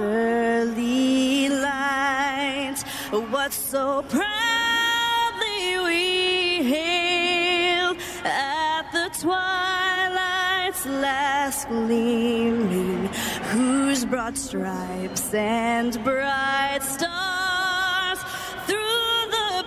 early light, what so proudly we hailed at the twilight's last gleaming, whose broad stripes and bright stars through the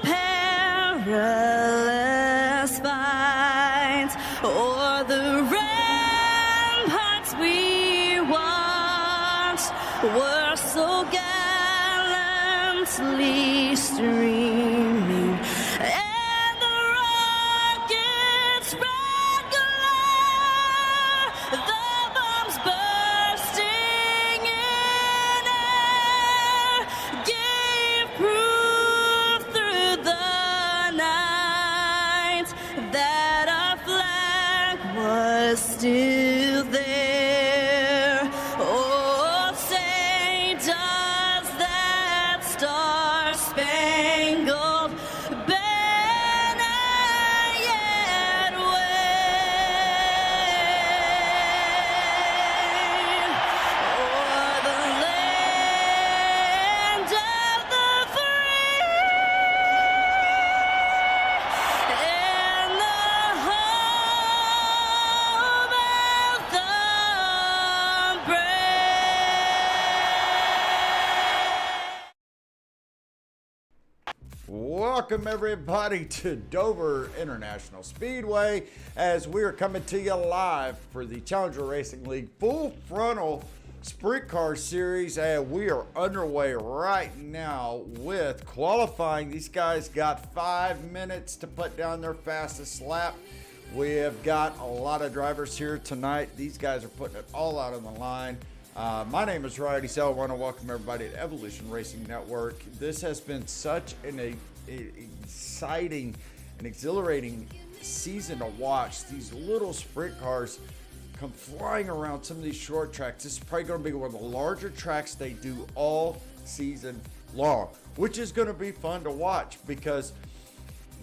perilous fight o'er the ramparts we watched were so gallantly streaming, and the rockets' red glare, the bombs bursting in air, gave proof through the night that our flag was still there. Oh, say does that star-spangled banner yet wave o'er the land of the free and the home of the brave. Welcome everybody to Dover International Speedway as we are coming to you live for the Challenger Racing League Full Frontal Sprint Car Series, and we are underway right now with qualifying. These guys got 5 minutes to put down their fastest lap. We have got a lot of drivers here tonight. These guys are putting it all out on the line. My name is Ryan Diesel. I want to welcome everybody to Evolution Racing Network. This has been such an exciting and exhilarating season to watch. These little sprint cars come flying around some of these short tracks. This is probably going to be one of the larger tracks they do all season long, which is going to be fun to watch because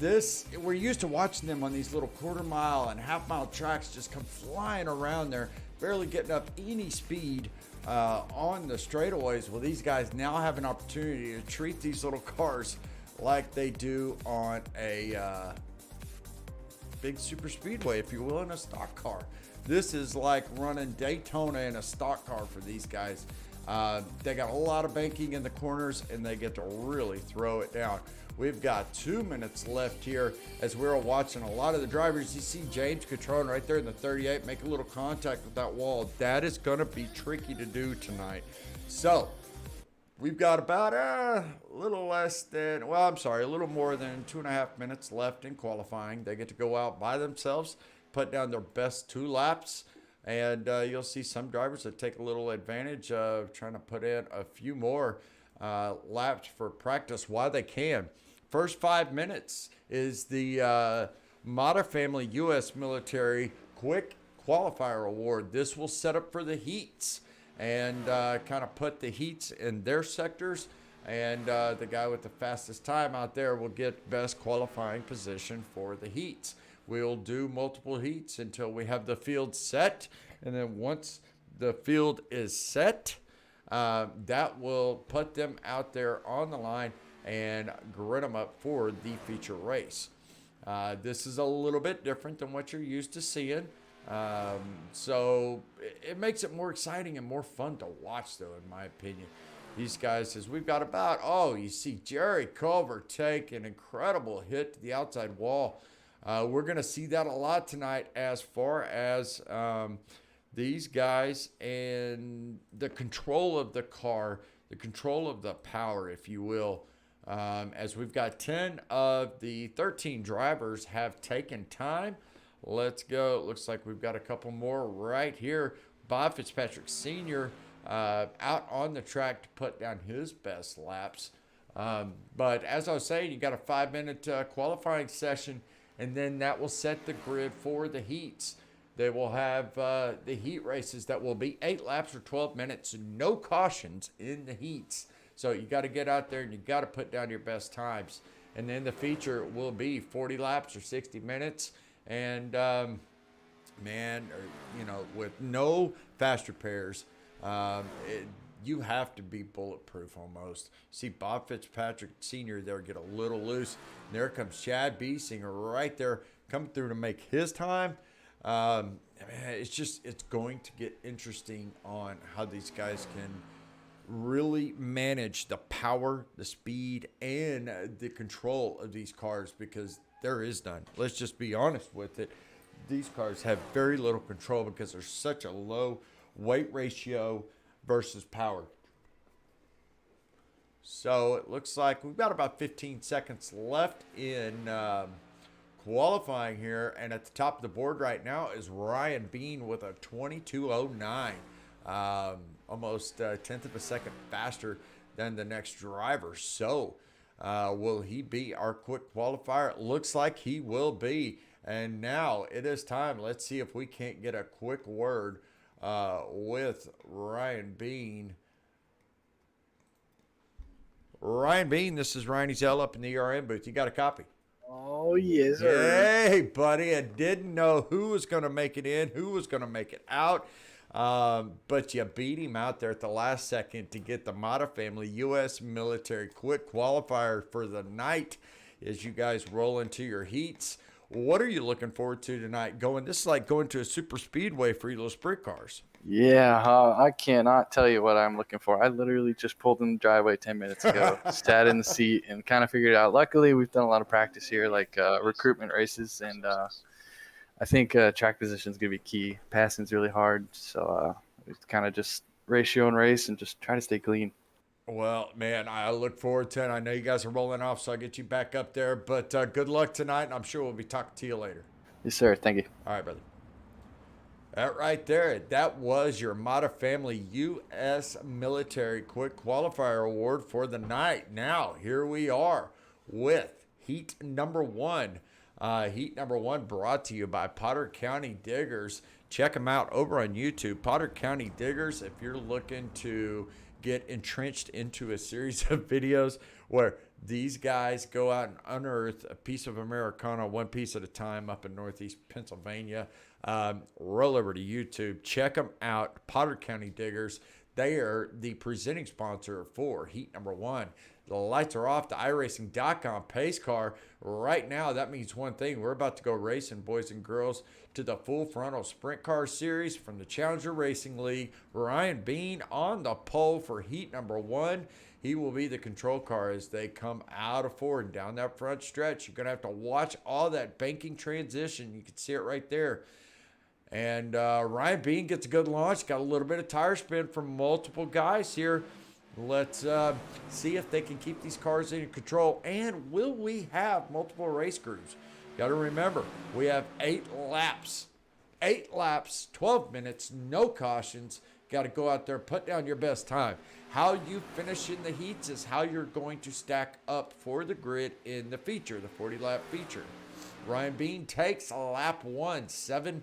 we're used to watching them on these little quarter mile and half mile tracks just come flying around there, barely getting up any speed on the straightaways. Well, these guys now have an opportunity to treat these little cars like they do on a big super speedway, if you will, in a stock car. This is like running Daytona in a stock car for these guys. They got a lot of banking in the corners and they get to really throw it down. We've got 2 minutes left here as we're watching a lot of the drivers. You see James Catrone right there in the 38 make a little contact with that wall. That is going to be tricky to do tonight. So we've got about a little more than 2.5 minutes left in qualifying. They get to go out by themselves, put down their best 2 laps, and you'll see some drivers that take a little advantage of trying to put in a few more laps for practice while they can. First 5 minutes is the Mata Family U.S. Military Quick Qualifier Award. This will set up for the heats and kind of put the heats in their sectors, and the guy with the fastest time out there will get best qualifying position for the heats. We'll do multiple heats until we have the field set, and then once the field is set, that will put them out there on the line and grid them up for the feature race. This is a little bit different than what you're used to seeing. So it makes it more exciting and more fun to watch, though, in my opinion. These guys, as we've got you see Jerry Culver take an incredible hit to the outside wall. We're going to see that a lot tonight as far as these guys and the control of the car, the control of the power, if you will. As we've got 10 of the 13 drivers have taken time. Let's go. It looks like we've got a couple more right here. Bob Fitzpatrick Sr. Out on the track to put down his best laps. But as I was saying, you got a 5-minute qualifying session, and then that will set the grid for the heats. They will have the heat races that will be 8 laps or 12 minutes. No cautions in the heats. So you got to get out there and you got to put down your best times. And then the feature will be 40 laps or 60 minutes. And with no fast repairs, you have to be bulletproof almost. See Bob Fitzpatrick Sr. there get a little loose. And there comes Chad Biesinger right there coming through to make his time. Man, it's going to get interesting on how these guys can really manage the power, the speed, and the control of these cars, because there is none. Let's just be honest with it. These cars have very little control because there's such a low weight ratio versus power. So it looks like we've got about 15 seconds left in qualifying here, and at the top of the board right now is Ryan Bean with a 22:09, almost a tenth of a second faster than the next driver. So will he be our quick qualifier? It looks like he will be. And now it is time. Let's see if we can't get a quick word with Ryan Bean. Ryan Bean, this is Ryan Ezell up in the ERM booth. You got a copy? Oh, yes, sir. Hey, buddy. I didn't know who was going to make it in, who was going to make it out. But you beat him out there at the last second to get the Mata family U.S. military quick qualifier for the night as you guys roll into your heats. What are you looking forward to tonight? This is like going to a super speedway for your little sprint cars. Yeah, I cannot tell you what I'm looking for. I literally just pulled in the driveway 10 minutes ago, sat in the seat, and kind of figured it out. Luckily, we've done a lot of practice here, like recruitment races, and I think track position is going to be key. Passing's really hard, so we kind of just ratio and race and just try to stay clean. Well, man, I look forward to it. I know you guys are rolling off, so I'll get you back up there. But good luck tonight, and I'm sure we'll be talking to you later. Yes, sir. Thank you. All right, brother. That right there, that was your Mata Family U.S. Military Quick Qualifier Award for the night. Now, here we are with Heat number 1. Heat number 1 brought to you by Potter County Diggers. Check them out over on YouTube. Potter County Diggers, if you're looking to get entrenched into a series of videos where these guys go out and unearth a piece of Americana one piece at a time up in Northeast Pennsylvania. Roll over to YouTube. Check them out. Potter County Diggers. They are the presenting sponsor for Heat number 1. The lights are off. The iRacing.com pace car. Right now, that means one thing. We're about to go racing, boys and girls, to the Full Frontal Sprint Car Series from the Challenger Racing League. Ryan Bean on the pole for Heat number 1. He will be the control car as they come out of Ford and down that front stretch. You're going to have to watch all that banking transition. You can see it right there. And Ryan Bean gets a good launch. Got a little bit of tire spin from multiple guys here. Let's see if they can keep these cars in control. And will we have multiple race crews? Got to remember, we have 8 laps. 8 laps, 12 minutes, no cautions. Got to go out there, put down your best time. How you finish in the heats is how you're going to stack up for the grid in the feature, the 40-lap feature. Ryan Bean takes lap 1, 7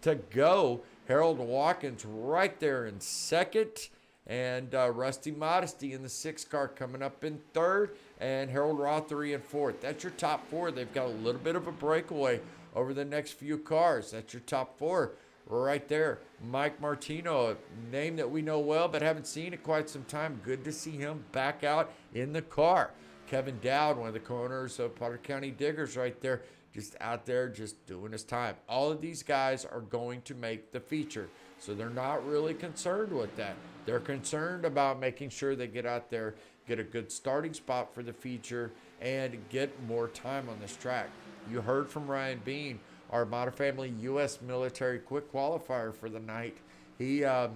to go. Harold Watkins right there in second. And Rusty Modesty in the 6th car coming up in 3rd. And Harold Rothery in 4th. That's your top 4. They've got a little bit of a breakaway over the next few cars. That's your top 4 right there. Mike Martino, a name that we know well but haven't seen in quite some time. Good to see him back out in the car. Kevin Dowd, one of the co-owners of Potter County Diggers right there, just out there just doing his time. All of these guys are going to make the feature, so they're not really concerned with that. They're concerned about making sure they get out there, get a good starting spot for the feature, and get more time on this track. You heard from Ryan Bean, our Mata Family U.S. Military Quick Qualifier for the night. He's a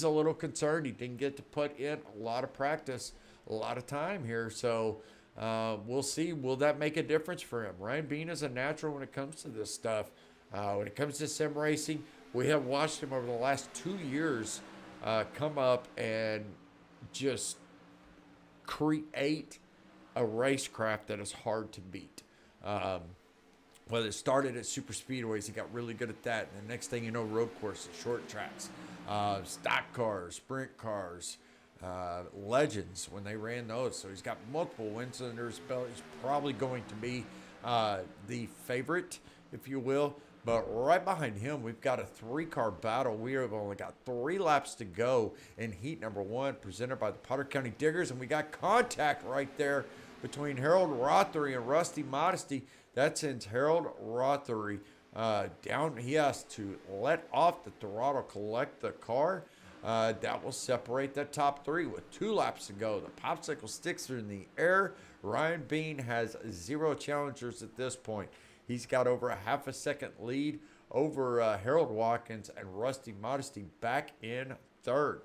little concerned. He didn't get to put in a lot of practice, a lot of time here. So we'll see. Will that make a difference for him? Ryan Bean is a natural when it comes to this stuff. When it comes to sim racing, we have watched him over the last 2 years come up and just create a racecraft that is hard to beat. Whether it started at super speedways, he got really good at that. And the next thing you know, road courses, short tracks, stock cars, sprint cars, legends when they ran those. So he's got multiple wins under his belt. He's probably going to be the favorite, if you will, But right behind him, we've got a three-car battle. We have only got 3 laps to go in heat number 1, presented by the Potter County Diggers. And we got contact right there between Harold Rothery and Rusty Modesty. That sends Harold Rothery down. He has to let off the throttle, collect the car. That will separate the top 3 with 2 laps to go. The popsicle sticks are in the air. Ryan Bean has 0 challengers at this point. He's got over a half a second lead over Harold Watkins and Rusty Modesty back in 3rd.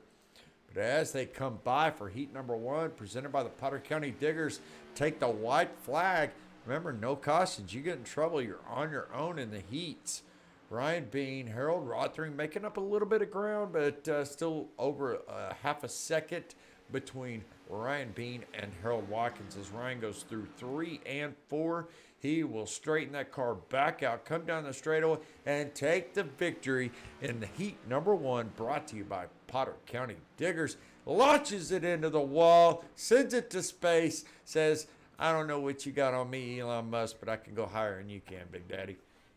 But as they come by for heat number 1, presented by the Potter County Diggers, take the white flag. Remember, no cautions. You get in trouble, you're on your own in the heats. Ryan Bean, Harold Rothery making up a little bit of ground, but still over a half a second between Ryan Bean and Harold Watkins. As Ryan goes through 3 and 4, he will straighten that car back out, come down the straightaway, and take the victory in the heat number 1, brought to you by Potter County Diggers. Launches it into the wall, sends it to space, says, I don't know what you got on me, Elon Musk, but I can go higher than you can, Big Daddy.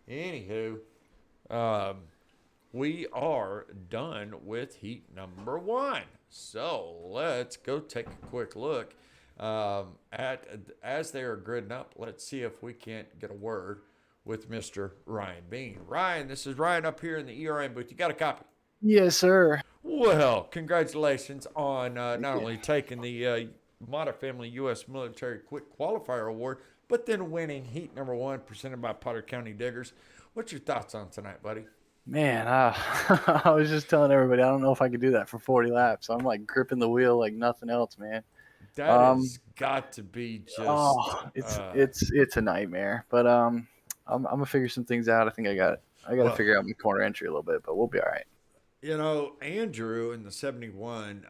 Anywho, we are done with heat number 1. So let's go take a quick look at as they are gridding up. Let's see if we can't get a word with Mr. Ryan Bean. Ryan, this is Ryan up here in the ERM booth. You got a copy? Yes, sir. Well, congratulations on not only taking the Mata Family U.S. Military Quick Qualifier Award, but then winning heat number 1 presented by Potter County Diggers. What's your thoughts on tonight, buddy? Man, I was just telling everybody I don't know if I could do that for 40 laps. I'm like gripping the wheel like nothing else, man. That has got to be just it's a nightmare. But I'm gonna figure some things out. I think I got to figure out my corner entry a little bit, but we'll be all right. You know, Andrew in the 71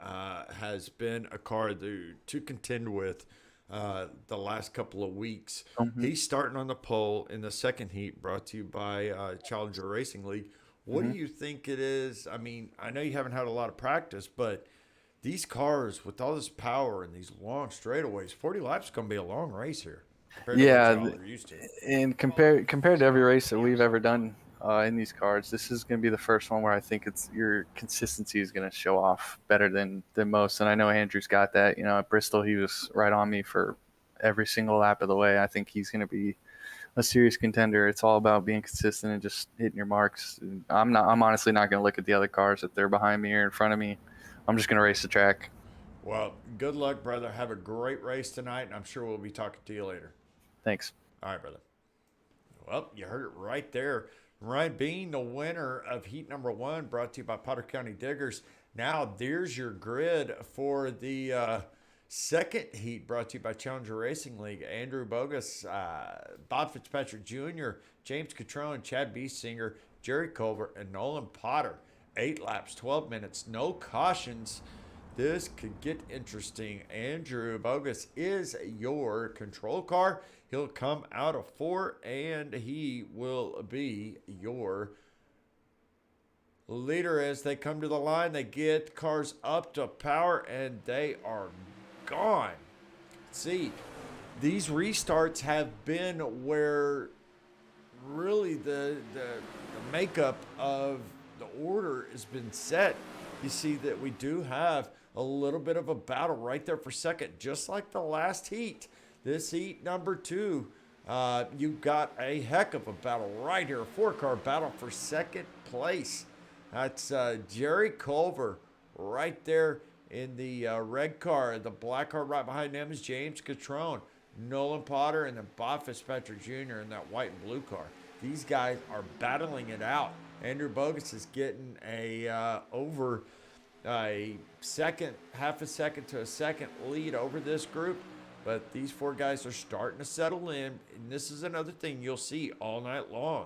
has been a car to contend with the last couple of weeks. Mm-hmm. He's starting on the pole in the second heat, brought to you by Challenger Racing League. What do you think it is? I mean, I know you haven't had a lot of practice, but these cars with all this power and these long straightaways, 40 laps is going to be a long race here. Yeah, and compared to every race that we've ever done in these cars, this is going to be the first one where I think your consistency is going to show off better than most. And I know Andrew's got that. You know, at Bristol, he was right on me for every single lap of the way. I think he's going to be a serious contender. It's all about being consistent and just hitting your marks. I'm honestly not going to look at the other cars if they're behind me or in front of me. I'm just going to race the track. Well, good luck, brother. Have a great race tonight, and I'm sure we'll be talking to you later. Thanks. All right, brother. Well, you heard it right there. Ryan Bean, the winner of heat number 1, brought to you by Potter County Diggers. Now, there's your grid for the second heat, brought to you by Challenger Racing League. Andrew Bogus, Bob Fitzpatrick Jr., James Catrone, Chad Biesinger, Jerry Culver, and Nolan Potter. 8 laps, 12 minutes, no cautions. This could get interesting. Andrew Bogus is your control car. He'll come out of 4, and he will be your leader as they come to the line. They get cars up to power, and they are gone. See, these restarts have been where really the makeup of the order has been set. You see that we do have a little bit of a battle right there for second, just like the last heat. This heat number 2, you've got a heck of a battle right here. A 4-car battle for second place. That's Jerry Culver right there in the red car. The black car right behind him is James Catrone, Nolan Potter, and then Bob Fitzpatrick Jr. in that white and blue car. These guys are battling it out. Andrew Bogus is getting over a second, half a second to a second lead over this group. But these 4 guys are starting to settle in. And this is another thing you'll see all night long.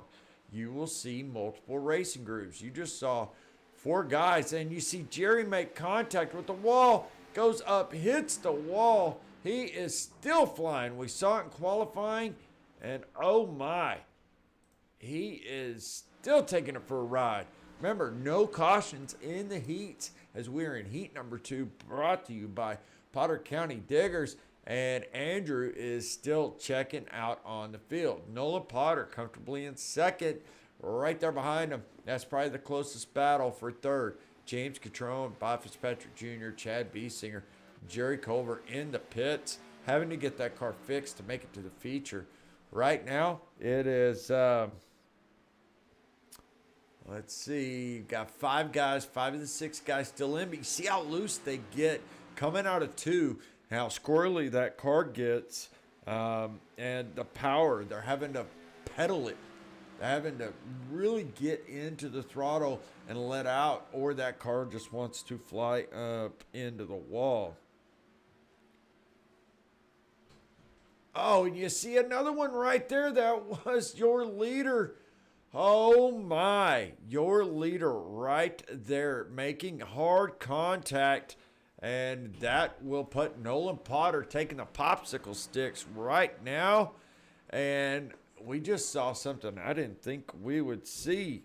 You will see multiple racing groups. You just saw 4 guys, and you see Jerry make contact with the wall, goes up, hits the wall. He is still flying. We saw it in qualifying, and oh my, he is still taking it for a ride. Remember, no cautions in the heats as we are in heat number 2, brought to you by Potter County Diggers. And Andrew is still checking out on the field. Nolan Potter comfortably in second. right there behind him. That's probably the closest battle for third. James Catrone, Bob Fitzpatrick Jr., Chad Biesinger, Jerry Culver in the pits, having to get that car fixed to make it to the feature. Right now, it is, let's see, you've got 5 guys, 5 of the 6 guys still in, but you see how loose they get coming out of 2, how squirrely that car gets, and the power. They're having to pedal it. They're having to really get into the throttle and let out, or that car just wants to fly up into the wall. Oh, and you see another one right there. That was your leader. Oh my, your leader right there making hard contact. And that will put Nolan Potter taking the popsicle sticks right now. And we just saw something I didn't think we would see.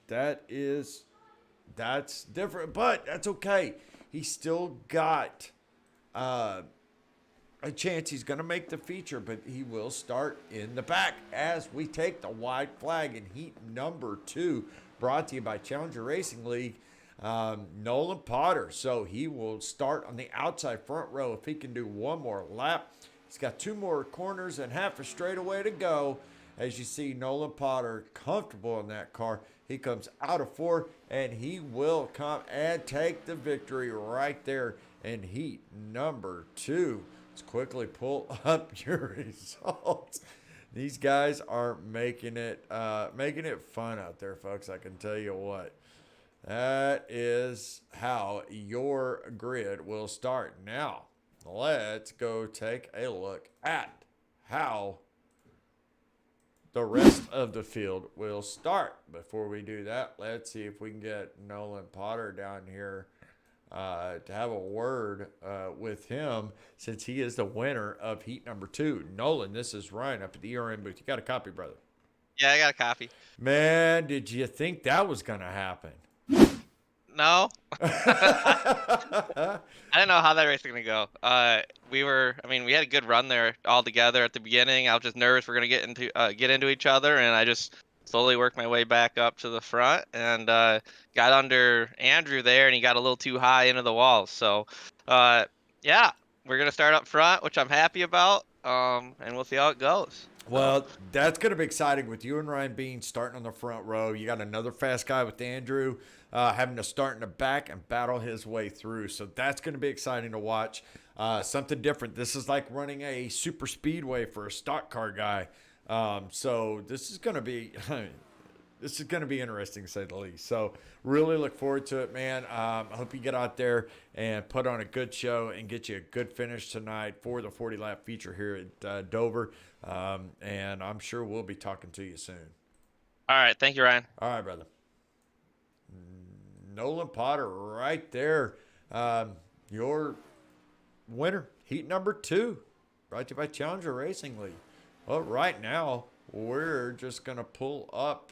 That's different, but that's okay. He's still got a chance. He's going to make the feature, but he will start in the back as we take the white flag in heat number 2, brought to you by Challenger Racing League. Nolan Potter, so he will start on the outside front row if he can do one more lap. He's got 2 more corners and half a straightaway to go. As you see, Nolan Potter comfortable in that car. He comes out of 4, and he will come and take the victory right there in heat number 2. Let's quickly pull up your results. These guys are making it fun out there, folks. I can tell you what. That is how your grid will start. Now, let's go take a look at how the rest of the field will start. Before we do that, let's see if we can get Nolan Potter down here to have a word with him, since he is the winner of heat number 2. Nolan, this is Ryan up at the ERM booth. You got a copy, brother? Yeah, I got a copy. Man, did you think that was going to happen? No. I didn't know how that race was going to go. We had a good run there all together at the beginning. I was just nervous we're going to get into each other, and I just slowly worked my way back up to the front and got under Andrew there, and he got a little too high into the walls. So, yeah, we're going to start up front, which I'm happy about, and we'll see how it goes. Well, that's going to be exciting with you and Ryan Bean starting on the front row. You got another fast guy with Andrew having to start in the back and battle his way through. So that's going to be exciting to watch. Something different. This is like running a super speedway for a stock car guy. So this is going to be interesting, to say the least. So really look forward to it, man. I hope you get out there and put on a good show and get you a good finish tonight for the 40-lap feature here at Dover. And I'm sure we'll be talking to you soon. All right. Thank you, Ryan. All right, brother. Nolan Potter right there. Your winner, heat number 2, brought to you by Challenger Racing League. Well, right now, we're just going to pull up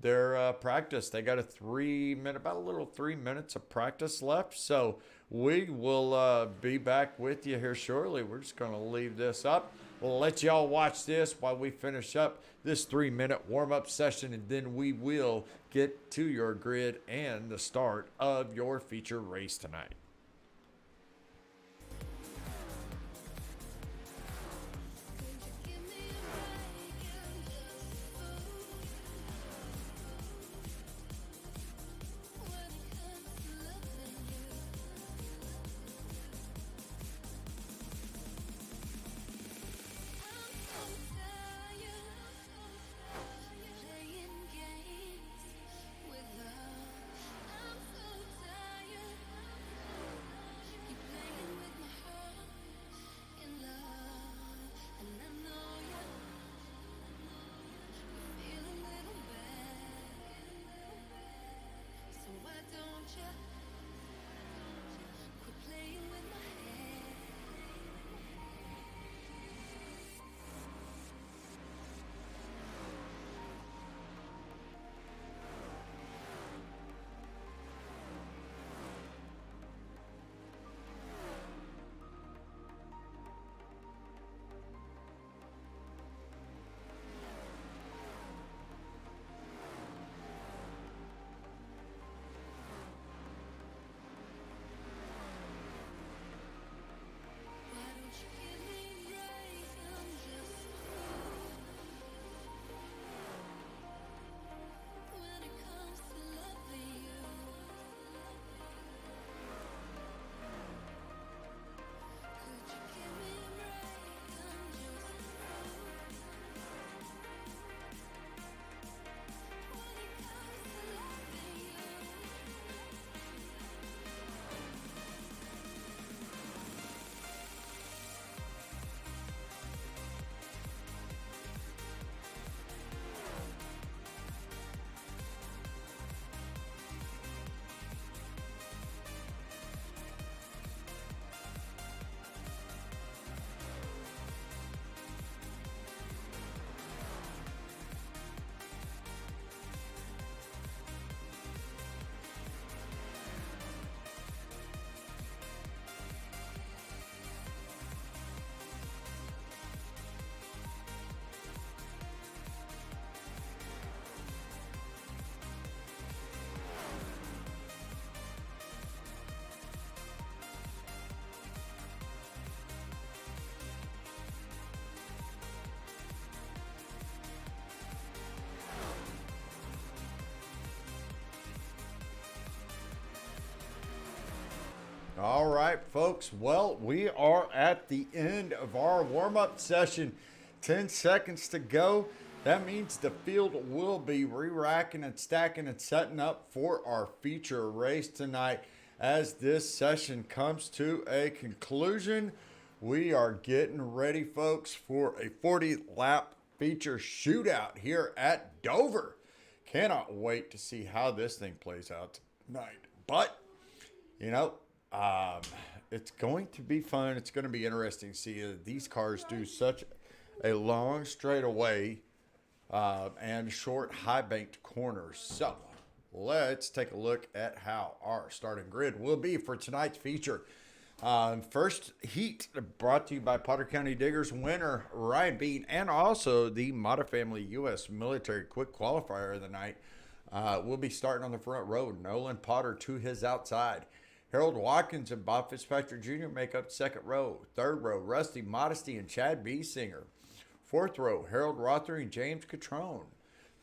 their practice. They got about a little 3 minutes of practice left. So we will be back with you here shortly. We're just going to leave this up. We'll let y'all watch this while we finish up this 3-minute warm-up session, and then we will get to your grid and the start of your feature race tonight. All right, folks. Well, we are at the end of our warm-up session. 10 seconds to go. That means the field will be re-racking and stacking and setting up for our feature race tonight. As this session comes to a conclusion, we are getting ready, folks, for a 40-lap feature shootout here at Dover. Cannot wait to see how this thing plays out tonight. But, you know, it's going to be fun. It's going to be interesting to see these cars do such a long straightaway and short high banked corners. So let's take a look at how our starting grid will be for tonight's feature. First heat brought to you by Potter County Diggers winner Ryan Bean, and also the Mata Family U.S. Military Quick Qualifier of the night. We'll be starting on the front row. Nolan Potter to his outside. Harold Watkins and Bob Fitzpatrick Jr. make up second row. Third row, Rusty Modesty and Chad Biesinger. Fourth row, Harold Rothery and James Catrone.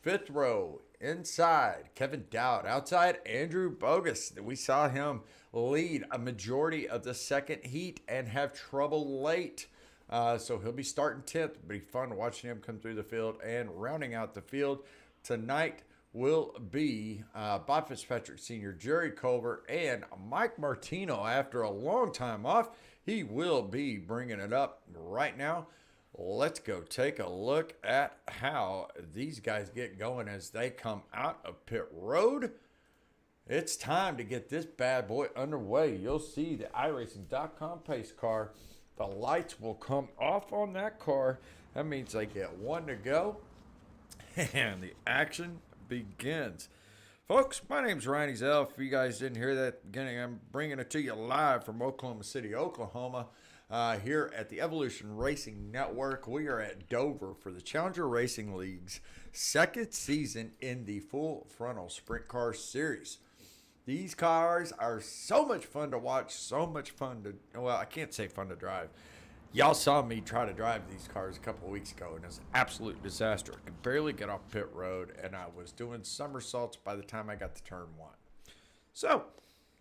Fifth row, inside, Kevin Dowd. Outside, Andrew Bogus. We saw him lead a majority of the second heat and have trouble late. So he'll be starting 10th. It'll be fun watching him come through the field. And rounding out the field tonight will be Bob Fitzpatrick Sr., Jerry Culver, and Mike Martino. After a long time off, he will be bringing it up right now. Let's go take a look at how these guys get going as they come out of pit road. It's time to get this bad boy underway. You'll see the iRacing.com pace car. The lights will come off on that car. That means they get one to go. And the action begins. Folks, my name's Ryan Ezel. If you guys didn't hear that at the beginning, I'm bringing it to you live from Oklahoma City, Oklahoma. Here at the Evolution Racing Network. We are at Dover for the Challenger Racing League's second season in the Full Frontal Sprint Car Series. These cars are so much fun to watch, so much fun to, well, I can't say fun to drive. Y'all saw me try to drive these cars a couple of weeks ago, and it was an absolute disaster. I could barely get off pit road, and I was doing somersaults by the time I got to turn one. So,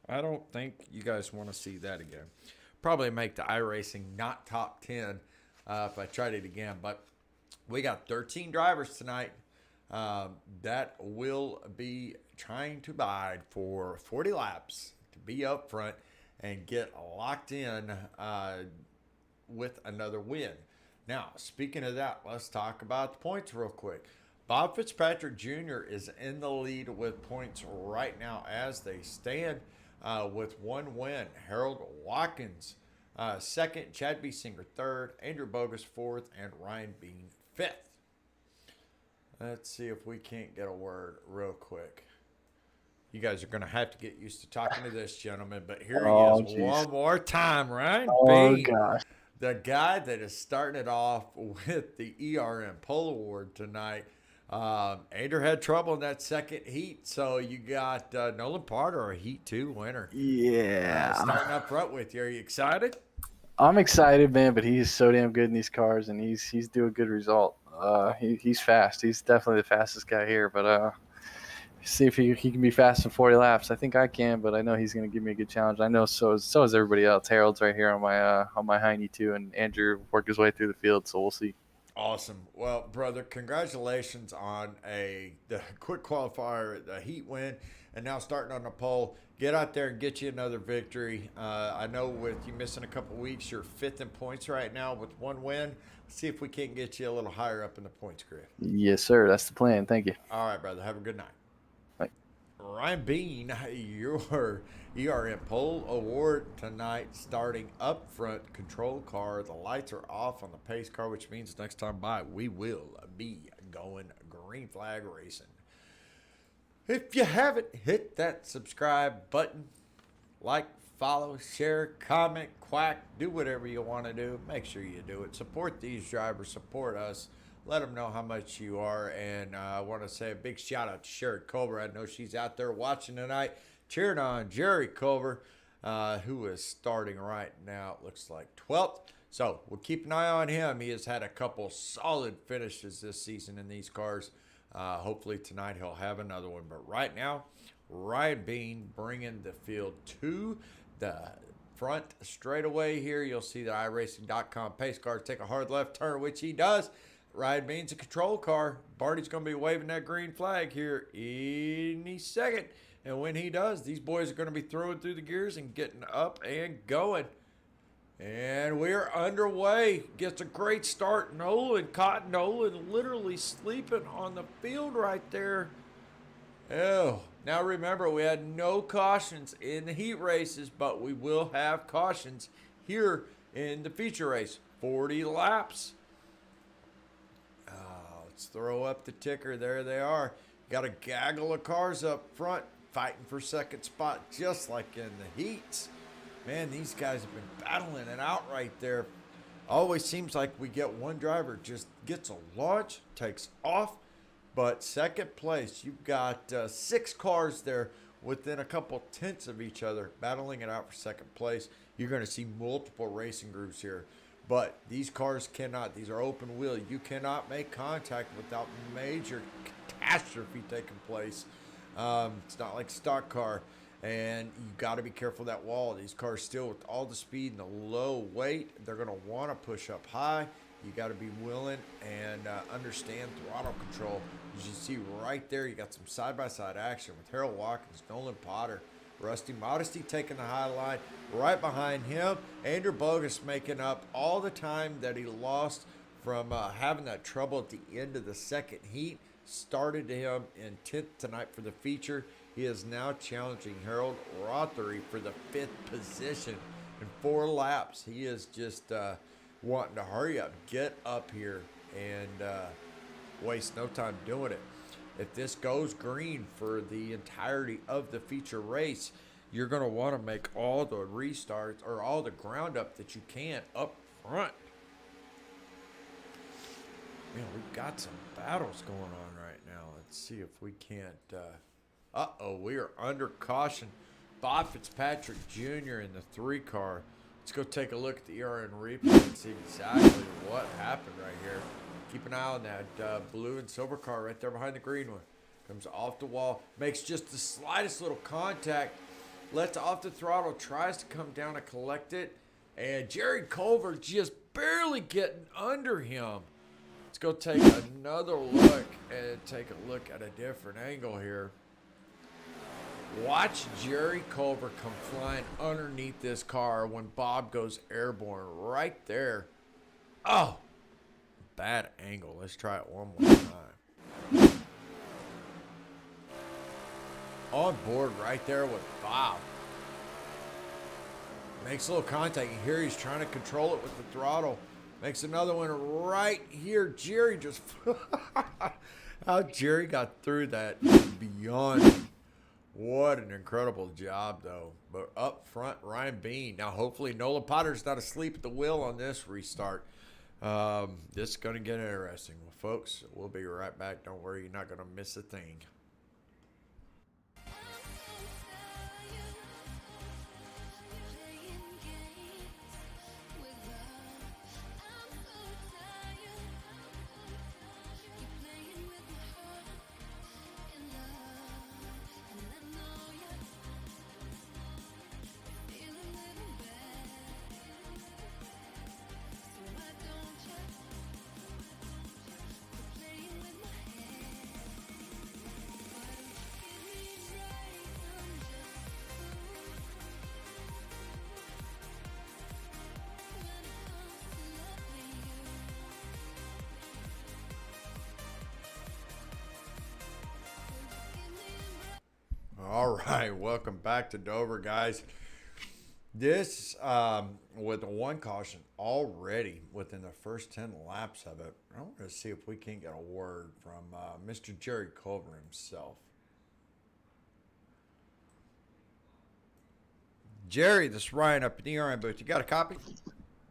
I don't think you guys want to see that again. Probably make the iRacing not top 10 if I tried it again. But we got 13 drivers tonight that will be trying to bide for 40 laps to be up front and get locked in with another win. Now, speaking of that, let's talk about the points real quick. Bob Fitzpatrick Jr. is in the lead with points right now as they stand. With one win. Harold Watkins second, Chad Biesinger third, Andrew Bogus fourth, and Ryan Bean fifth. Let's see if we can't get a word real quick. You guys are going to have to get used to talking to this gentleman, but here he is one more time, Ryan Bean. Gosh. The guy that is starting it off with the ERM Pole Award tonight. Andrew had trouble in that second heat, so you got Nolan Potter, a Heat 2 winner. Yeah. Starting up front with you. Are you excited? I'm excited, man, but he's so damn good in these cars, and he's doing a good result. He's fast. He's definitely the fastest guy here, but see if he can be fast in 40 laps. I think I can, but I know he's going to give me a good challenge. I know so is everybody else. Harold's right here on my hiney too, and Andrew worked his way through the field, so we'll see. Awesome. Well, brother, congratulations on the quick qualifier, the heat win, and now starting on the pole. Get out there and get you another victory. I know with you missing a couple weeks, you're fifth in points right now with one win. Let's see if we can't get you a little higher up in the points grid. Yes, sir. That's the plan. Thank you. All right, brother. Have a good night. Bye. Ryan Bean, your ERM Pole Award tonight, starting up front, control car. The lights are off on the pace car, which means next time by we will be going green flag racing. If you haven't, hit that subscribe button. Like, follow, share, comment, quack, do whatever you want to do. Make sure you do it. Support these drivers. Support us. Let them know how much you are. And I want to say a big shout out to Sherry Culver. I know she's out there watching tonight, cheering on Jerry Culver, who is starting right now. It looks like 12th. So we'll keep an eye on him. He has had a couple solid finishes this season in these cars. Hopefully tonight he'll have another one. But right now, Ryan Bean bringing the field to the front straightaway here, you'll see the iRacing.com pace car take a hard left turn, which he does. Ryan Bean's a control car. Barty's going to be waving that green flag here any second. And when he does, these boys are going to be throwing through the gears and getting up and going. And we're underway. Gets a great start. Caught Nolan literally sleeping on the field right there. Oh, now remember, we had no cautions in the heat races, but we will have cautions here in the feature race. 40 laps. Let's throw up the ticker. There they are. Got a gaggle of cars up front fighting for second spot, just like in the heats. Man, these guys have been battling it out right there. Always seems like we get one driver just gets a launch, takes off. But second place, you've got 6 cars there within a couple tenths of each other battling it out for second place. You're going to see multiple racing groups here. But these cars cannot. These are open wheel. You cannot make contact without major catastrophe taking place. It's not like stock car. And you got to be careful of that wall. These cars still, with all the speed and the low weight, they're going to want to push up high. You got to be willing and understand throttle control. As you see right there, you got some side-by-side action with Harold Watkins, Nolan Potter, Rusty Modesty taking the high line. Right behind him, Andrew Bogus making up all the time that he lost from having that trouble at the end of the second heat. Started him in 10th tonight for the feature. He is now challenging Harold Rothery for the 5th position in 4 laps. He is just wanting to hurry up, get up here, and waste no time doing it. If this goes green for the entirety of the feature race, you're going to want to make all the restarts or all the ground up that you can up front. Man, we've got some battles going on right now. Let's see if we can't. We are under caution. Bob Fitzpatrick Jr. in the 3 car. Let's go take a look at the ERN replay and see exactly what happened right here. Keep an eye on that blue and silver car right there behind the green one. Comes off the wall, makes just the slightest little contact, lets off the throttle, tries to come down and collect it, and Jerry Culver just barely getting under him. Let's go take another look and take a look at a different angle here. Watch Jerry Culver come flying underneath this car when Bob goes airborne right there. Oh, bad angle. Let's try it one more time. On board right there with Bob. Makes a little contact. You hear he's trying to control it with the throttle. Makes another one right here. Jerry just... How Jerry got through that is beyond... What an incredible job, though. But up front, Ryan Bean. Now, hopefully, Nolan Potter's not asleep at the wheel on this restart. This is going to get interesting. Well, folks, we'll be right back. Don't worry, you're not going to miss a thing. All right, welcome back to Dover, guys. This, with the 1 caution already within the first 10 laps of it, I want to see if we can get a word from Mr. Jerry Culver himself. Jerry, this is Ryan up in the ERN booth. You got a copy?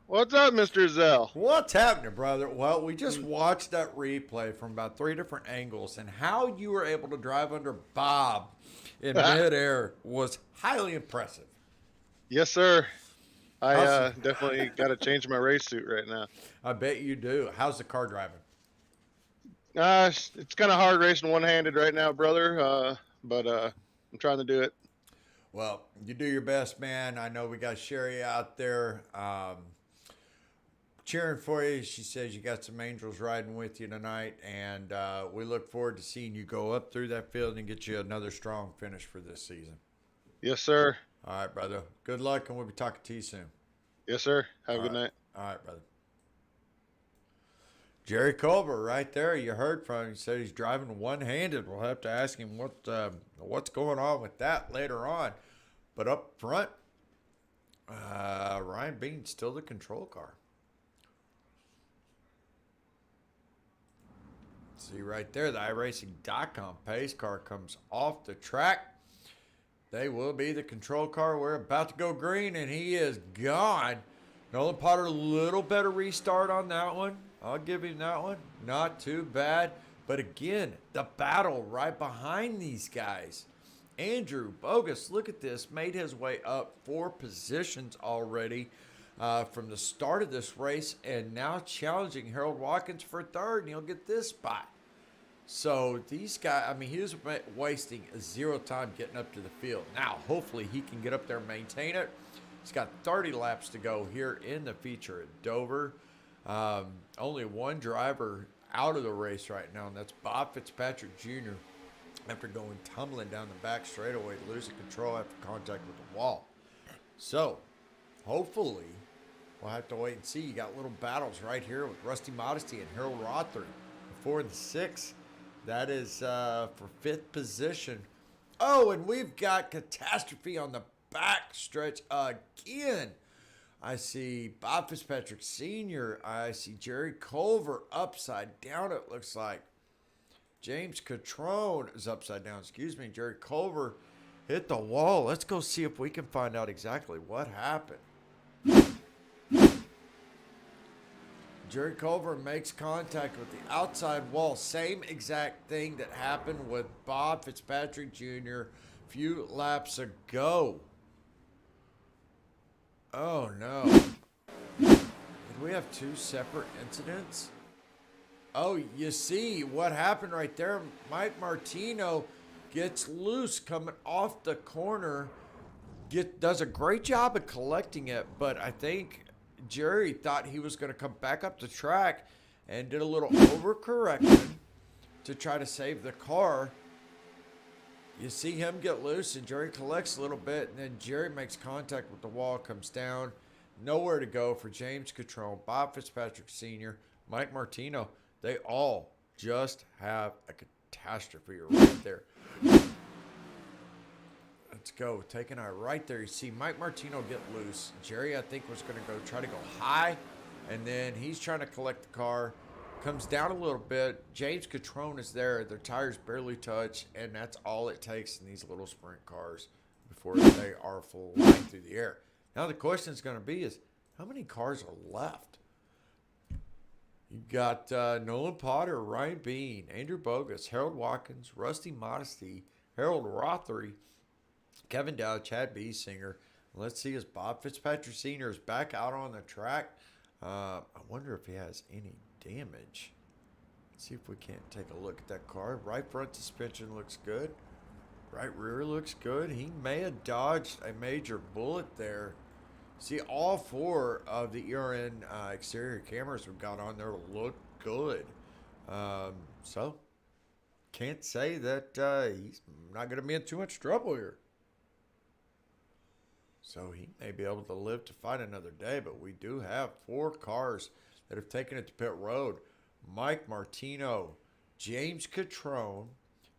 What's up, Mr. Zell? What's happening, brother? Well, we just watched that replay from about 3 different angles, and how you were able to drive under Bob in midair was highly impressive. Yes, sir. I definitely got to change my race suit right now. I bet you do. How's the car driving? It's kind of hard racing one-handed right now, brother, but I'm trying to do it. Well, you do your best, man. I know we got Sherry out there cheering for you. She says you got some angels riding with you tonight, and we look forward to seeing you go up through that field and get you another strong finish for this season. Yes, sir. All right, brother. Good luck, and we'll be talking to you soon. Yes, sir. Have a All good right. night. All right, brother. Jerry Culver, right there. You heard from him. He said he's driving one-handed. We'll have to ask him what's going on with that later on. But up front, Ryan Bean's still the control car. See right there, the iRacing.com pace car comes off the track. They will be the control car. We're about to go green, and he is gone. Nolan Potter, a little better restart on that one. I'll give him that one. Not too bad. But again, the battle right behind these guys. Andrew Bogus, look at this, made his way up 4 positions already from the start of this race, and now challenging Harold Watkins for 3rd, and he'll get this spot. So these guys, I mean, he was wasting 0 time getting up to the field. Now, hopefully he can get up there and maintain it. He's got 30 laps to go here in the feature at Dover. Only one driver out of the race right now, and that's Bob Fitzpatrick Jr. after going tumbling down the back straightaway, losing control after contact with the wall. So, hopefully, we'll have to wait and see. You got little battles right here with Rusty Modesty and Harold Rothery. 4 and 6. That is for 5th position. Oh, and we've got catastrophe on the back stretch again. I see Bob Fitzpatrick Sr. I see Jerry Culver upside down, it looks like. James Catrone is upside down. Excuse me. Jerry Culver hit the wall. Let's go see if we can find out exactly what happened. Jerry Culver makes contact with the outside wall. Same exact thing that happened with Bob Fitzpatrick Jr. a few laps ago. Oh, no. Did we have 2 separate incidents? Oh, you see what happened right there. Mike Martino gets loose coming off the corner. Does a great job of collecting it, but I think Jerry thought he was going to come back up the track and did a little overcorrection to try to save the car. You see him get loose, and Jerry collects a little bit, and then Jerry makes contact with the wall, comes down. Nowhere to go for James Catrone, Bob Fitzpatrick Sr., Mike Martino. They all just have a catastrophe right there. Let's go. Taking our right there. You see Mike Martino get loose. Jerry, I think, was going to go try to go high, and then he's trying to collect the car. Comes down a little bit. James Catrone is there. Their tires barely touch, and that's all it takes in these little sprint cars before they are flying through the air. Now the question is going to be is, how many cars are left? You got Nolan Potter, Ryan Bean, Andrew Bogus, Harold Watkins, Rusty Modesty, Harold Rothery, Kevin Dow, Chad Biesinger. Let's see, as Bob Fitzpatrick Sr. is back out on the track. I wonder if he has any damage. Let's see if we can't take a look at that car. Right front suspension looks good. Right rear looks good. He may have dodged a major bullet there. See, all 4 of the ERN exterior cameras we've got on there look good. So, can't say that he's not going to be in too much trouble here. So he may be able to live to fight another day, but we do have 4 cars that have taken it to pit road. Mike Martino, James Catrone,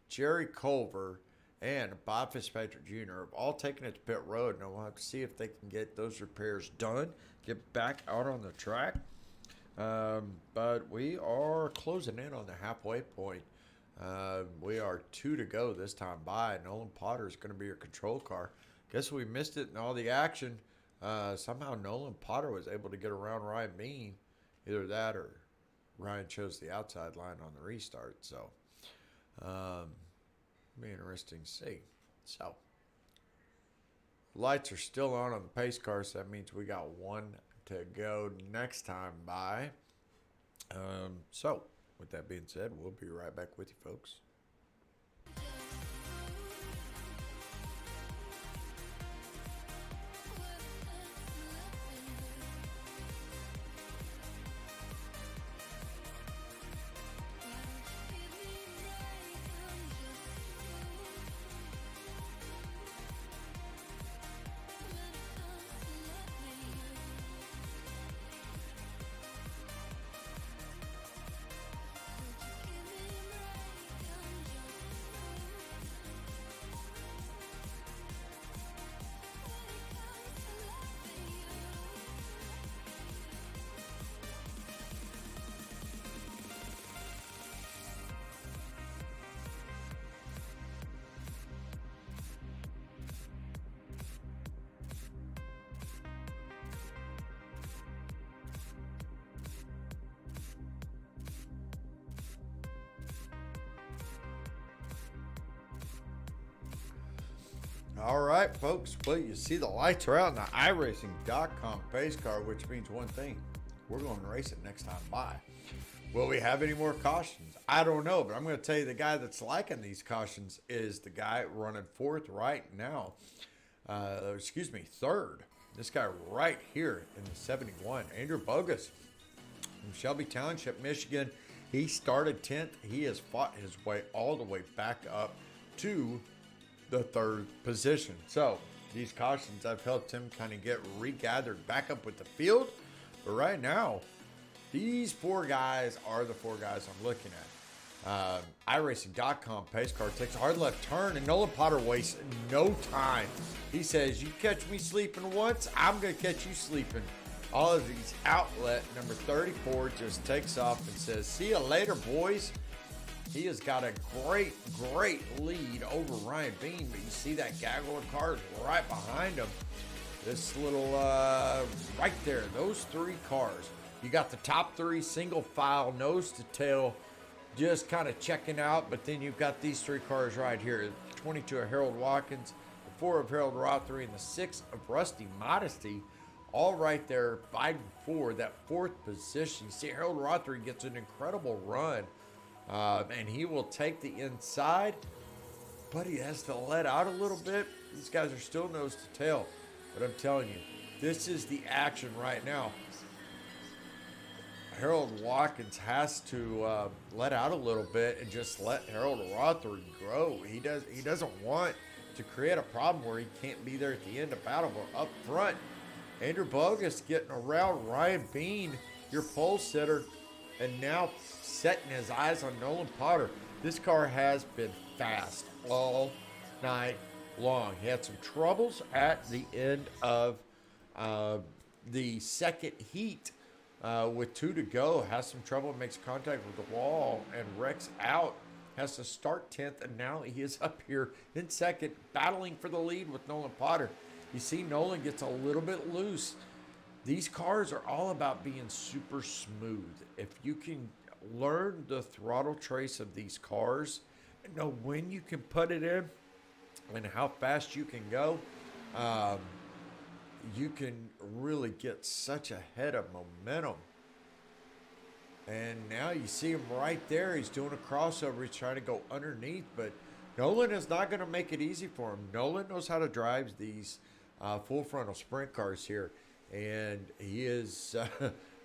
Jerry Culver, and Bob Fitzpatrick Jr. have all taken it to pit road. Now we'll have to see if they can get those repairs done, get back out on the track. But we are closing in on the halfway point. We are 2 to go this time by. Nolan Potter is going to be your control car. Guess we missed it in all the action. Somehow Nolan Potter was able to get around Ryan Bean. Either that or Ryan chose the outside line on the restart. So, be interesting to see. So, lights are still on the pace car, so that means we got 1 to go next time by. So, with that being said, we'll be right back with you, folks. All right, folks. Well, you see the lights are out in the iRacing.com pace car, which means one thing. We're going to race it next time by. Will we have any more cautions? I don't know, but I'm going to tell you the guy that's liking these cautions is the guy running fourth right now. Third. This guy right here in the 71, Andrew Bogus from Shelby Township, Michigan. He started 10th. He has fought his way all the way back up to the third position. So these cautions have helped him kind of get regathered back up with the field. But right now, these four guys are the four guys I'm looking at. iRacing.com pace car takes a hard left turn, and Nolan Potter wastes no time. He says, you catch me sleeping once, I'm going to catch you sleeping. All of these outlet, number 34 just takes off and says, see you later, boys. He has got a great lead over Ryan Bean, but you see that gaggle of cars right behind him. This little, right there, those three cars. You got the top three single file, nose to tail, just kind of checking out, but then you've got these three cars right here. 22 of Harold Watkins, the 4 of Harold Rothery, and the 6 of Rusty Modesty, all right there fighting for that fourth position. You see Harold Rothery gets an incredible run, and he will take the inside, but he has to let out a little bit. These guys are still nose to tail, but I'm telling you, this is the action right now. Harold Watkins has to let out a little bit and just let Harold Rothery grow. He doesn't want to create a problem where he can't be there at the end of battle. But up front, Andrew Bogus getting around Ryan Bean, your pole sitter, and now setting his eyes on Nolan Potter. This car has been fast all night long. He had some troubles at the end of the second heat. With 2 to go, has some trouble, makes contact with the wall, and wrecks out. Has to start 10th, and now he is up here in second, battling for the lead with Nolan Potter. You see Nolan gets a little bit loose. These cars are all about being super smooth. If you can learn the throttle trace of these cars and know when you can put it in and how fast you can go, you can really get such a head of momentum. And now you see him right there. He's doing a crossover. He's trying to go underneath, but Nolan is not going to make it easy for him. Nolan knows how to drive these full frontal sprint cars here, and he is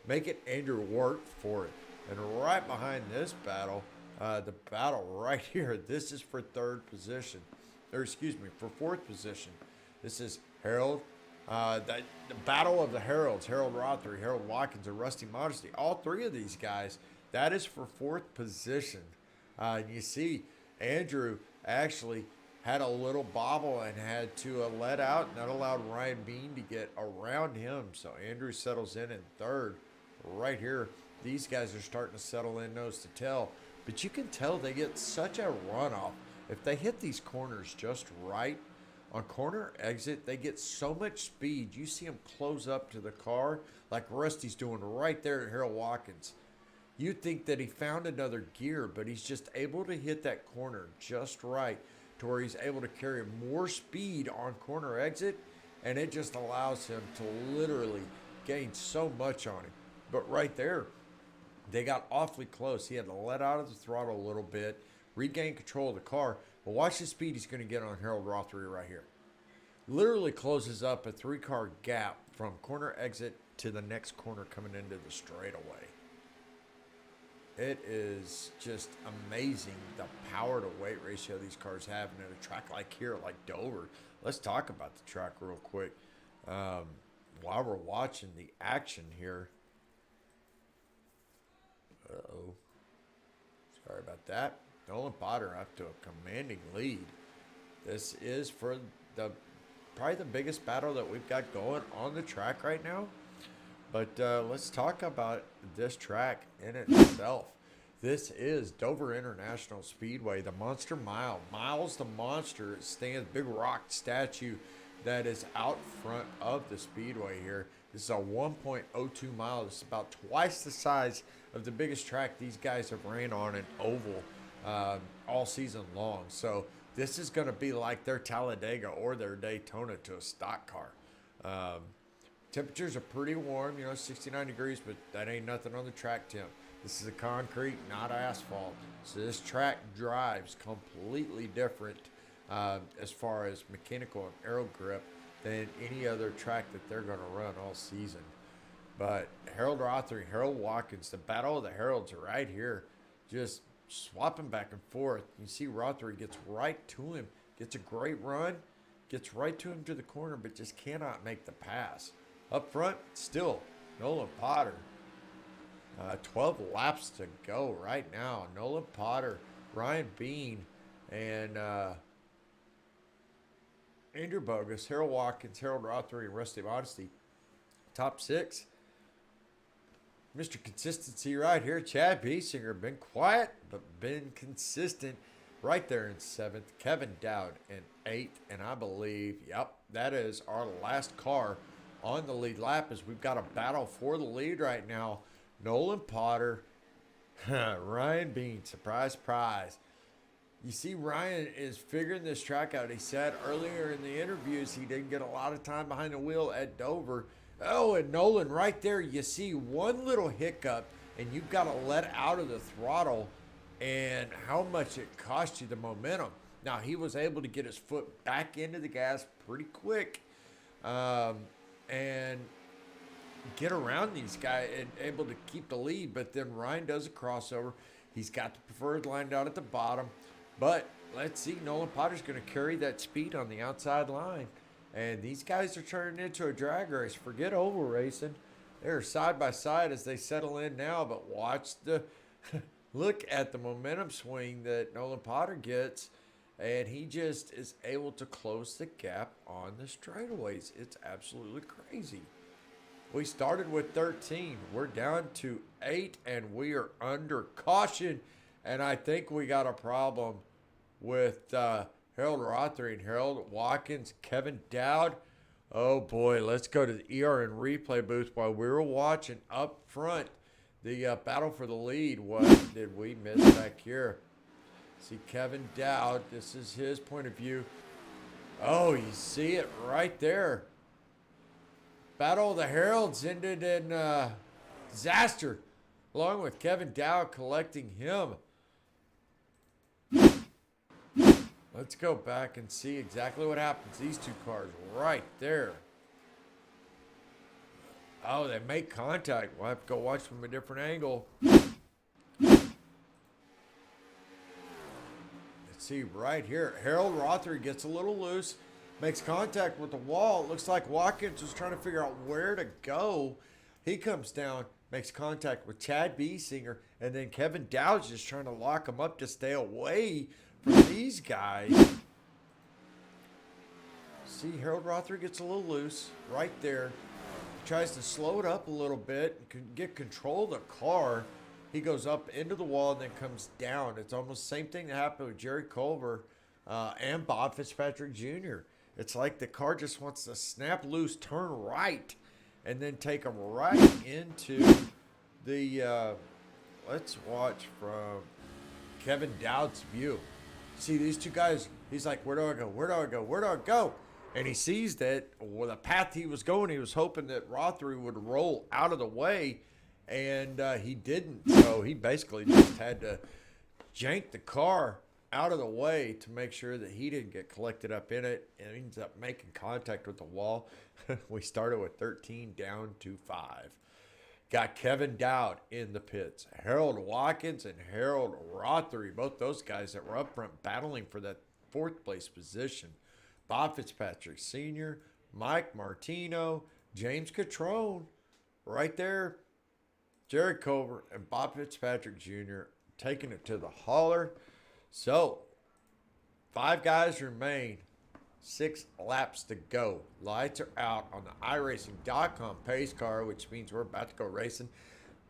making Andrew work for it. And right behind this battle, the battle right here, this is for third position, or excuse me, for fourth position. This is Harold. The battle of the Heralds, Harold Rothery, Harold Watkins, and Rusty Modesty. All three of these guys, that is for fourth position. You see, Andrew actually had a little bobble and had to let out, and that allowed Ryan Bean to get around him. So Andrew settles in third. Right here, these guys are starting to settle in nose to tail. But you can tell they get such a runoff. If they hit these corners just right, on corner exit, they get so much speed. You see them close up to the car like Rusty's doing right there at Harold Watkins. You'd think that he found another gear, but he's just able to hit that corner just right to where he's able to carry more speed on corner exit, and it just allows him to literally gain so much on him. But right there, they got awfully close. He had to let out of the throttle a little bit, regain control of the car. But watch the speed he's going to get on Harold Rothery right here. Literally closes up a 3-car gap from corner exit to the next corner coming into the straightaway. It is just amazing the power to weight ratio these cars have. And at a track like here, like Dover, let's talk about the track real quick. While we're watching the action here. Uh-oh. Sorry about that. Nolan Potter up to a commanding lead. This is for probably the biggest battle that we've got going on the track right now. But let's talk about this track in itself. This is Dover International Speedway, the Monster Mile. Miles the Monster stands, big rock statue that is out front of the speedway here. This is a 1.02 mile. This is about twice the size of the biggest track these guys have ran on an oval all season long. So this is going to be like their Talladega or their Daytona to a stock car. Temperatures are pretty warm, 69 degrees, but that ain't nothing on the track temp. This is a concrete, not asphalt. So this track drives completely different as far as mechanical and aero grip than any other track that they're going to run all season. But Harold Rothery, Harold Watkins, the battle of the Heralds are right here, just swapping back and forth. You see Rothery gets right to him, gets a great run, gets right to him to the corner, but just cannot make the pass. Up front, still, Nolan Potter. 12 laps to go right now. Nolan Potter, Ryan Bean, and Andrew Bogus, Harold Watkins, Harold Rothery, and Rusty Modesty. Top 6. Mr. Consistency right here. Chad Biesinger, been quiet, but been consistent right there in 7th. Kevin Dowd in 8th. And I believe, that is our last car on the lead lap as we've got a battle for the lead right now. Nolan Potter, Ryan Bean, surprise, surprise. You see, Ryan is figuring this track out. He said earlier in the interviews he didn't get a lot of time behind the wheel at Dover. Oh, and Nolan, right there, you see one little hiccup, and you've got to let out of the throttle, and how much it cost you the momentum. Now, he was able to get his foot back into the gas pretty quick and get around these guys and able to keep the lead. But then Ryan does a crossover. He's got the preferred line down at the bottom. But let's see, Nolan Potter's going to carry that speed on the outside line. And these guys are turning into a drag race. Forget oval racing. They're side by side as they settle in now. But watch the look at the momentum swing that Nolan Potter gets. And he just is able to close the gap on the straightaways. It's absolutely crazy. We started with 13. We're down to 8, and we are under caution. And I think we got a problem with Harold Rothery and Harold Watkins, Kevin Dowd. Oh, boy, let's go to the ERN replay booth while we were watching up front the battle for the lead. What did we miss back here? See Kevin Dowd. This is his point of view. Oh, you see it right there. Battle of the Heralds ended in disaster, along with Kevin Dowd collecting him. Let's go back and see exactly what happens. These two cars right there. Oh, they make contact. We'll have to go watch from a different angle. Let's see right here. Harold Rothery gets a little loose. Makes contact with the wall. It looks like Watkins was trying to figure out where to go. He comes down, makes contact with Chad Biesinger, and then Kevin Dowd's just trying to lock him up to stay away from these guys. See, Harold Rothery gets a little loose right there. Tries to slow it up a little bit and get control of the car. He goes up into the wall and then comes down. It's almost the same thing that happened with Jerry Culver and Bob Fitzpatrick Jr. It's like the car just wants to snap loose, turn right, and then take them right into the, let's watch from Kevin Dowd's view. See these two guys, he's like, where do I go, where do I go, where do I go? And he sees that with the path he was going, he was hoping that Rothery would roll out of the way, and he didn't. So he basically just had to jank the car out of the way to make sure that he didn't get collected up in it, and ends up making contact with the wall. We started with 13 down to 5. Got Kevin Dowd in the pits. Harold Watkins and Harold Rothery, both those guys that were up front battling for that 4th place position. Bob Fitzpatrick Sr., Mike Martino, James Catrone, right there. Jerry Culver and Bob Fitzpatrick Jr. taking it to the hauler. So, 5 guys remain. 6 laps to go. Lights are out on the iRacing.com pace car, which means we're about to go racing.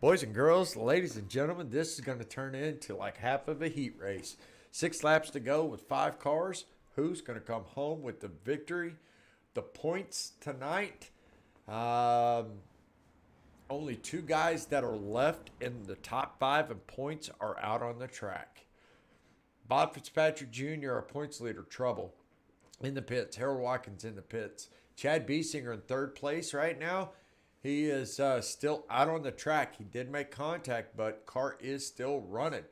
Boys and girls, ladies and gentlemen, this is going to turn into like half of a heat race. 6 laps to go with 5 cars. Who's going to come home with the victory? The points tonight. Only 2 guys that are left in the top 5 in points are out on the track. Bob Fitzpatrick Jr., our points leader, trouble in the pits. Harold Watkins in the pits. Chad Biesinger in third place right now. He is still out on the track. He did make contact, but car is still running.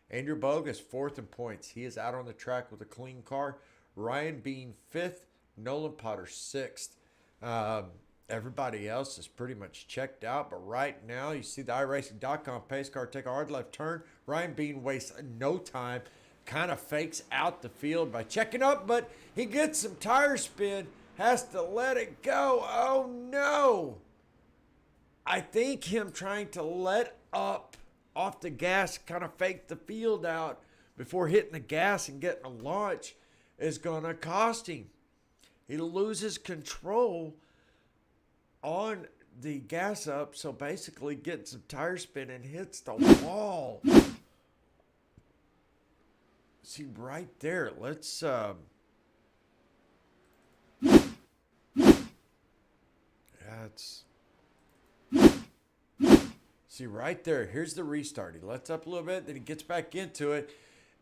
Andrew Bogus, fourth in points. He is out on the track with a clean car. Ryan Bean, fifth. Nolan Potter, sixth. Everybody else is pretty much checked out. But right now, you see the iRacing.com pace car take a hard left turn. Ryan Bean wastes no time. Kind of fakes out the field by checking up, but he gets some tire spin. Has to let it go. Oh, no. I think him trying to let up off the gas, kind of fake the field out before hitting the gas and getting a launch is going to cost him. He loses control on the gas up, so basically gets some tire spin and hits the wall. See right there. Let's that's see right there. Here's the restart. He lets up a little bit, then he gets back into it,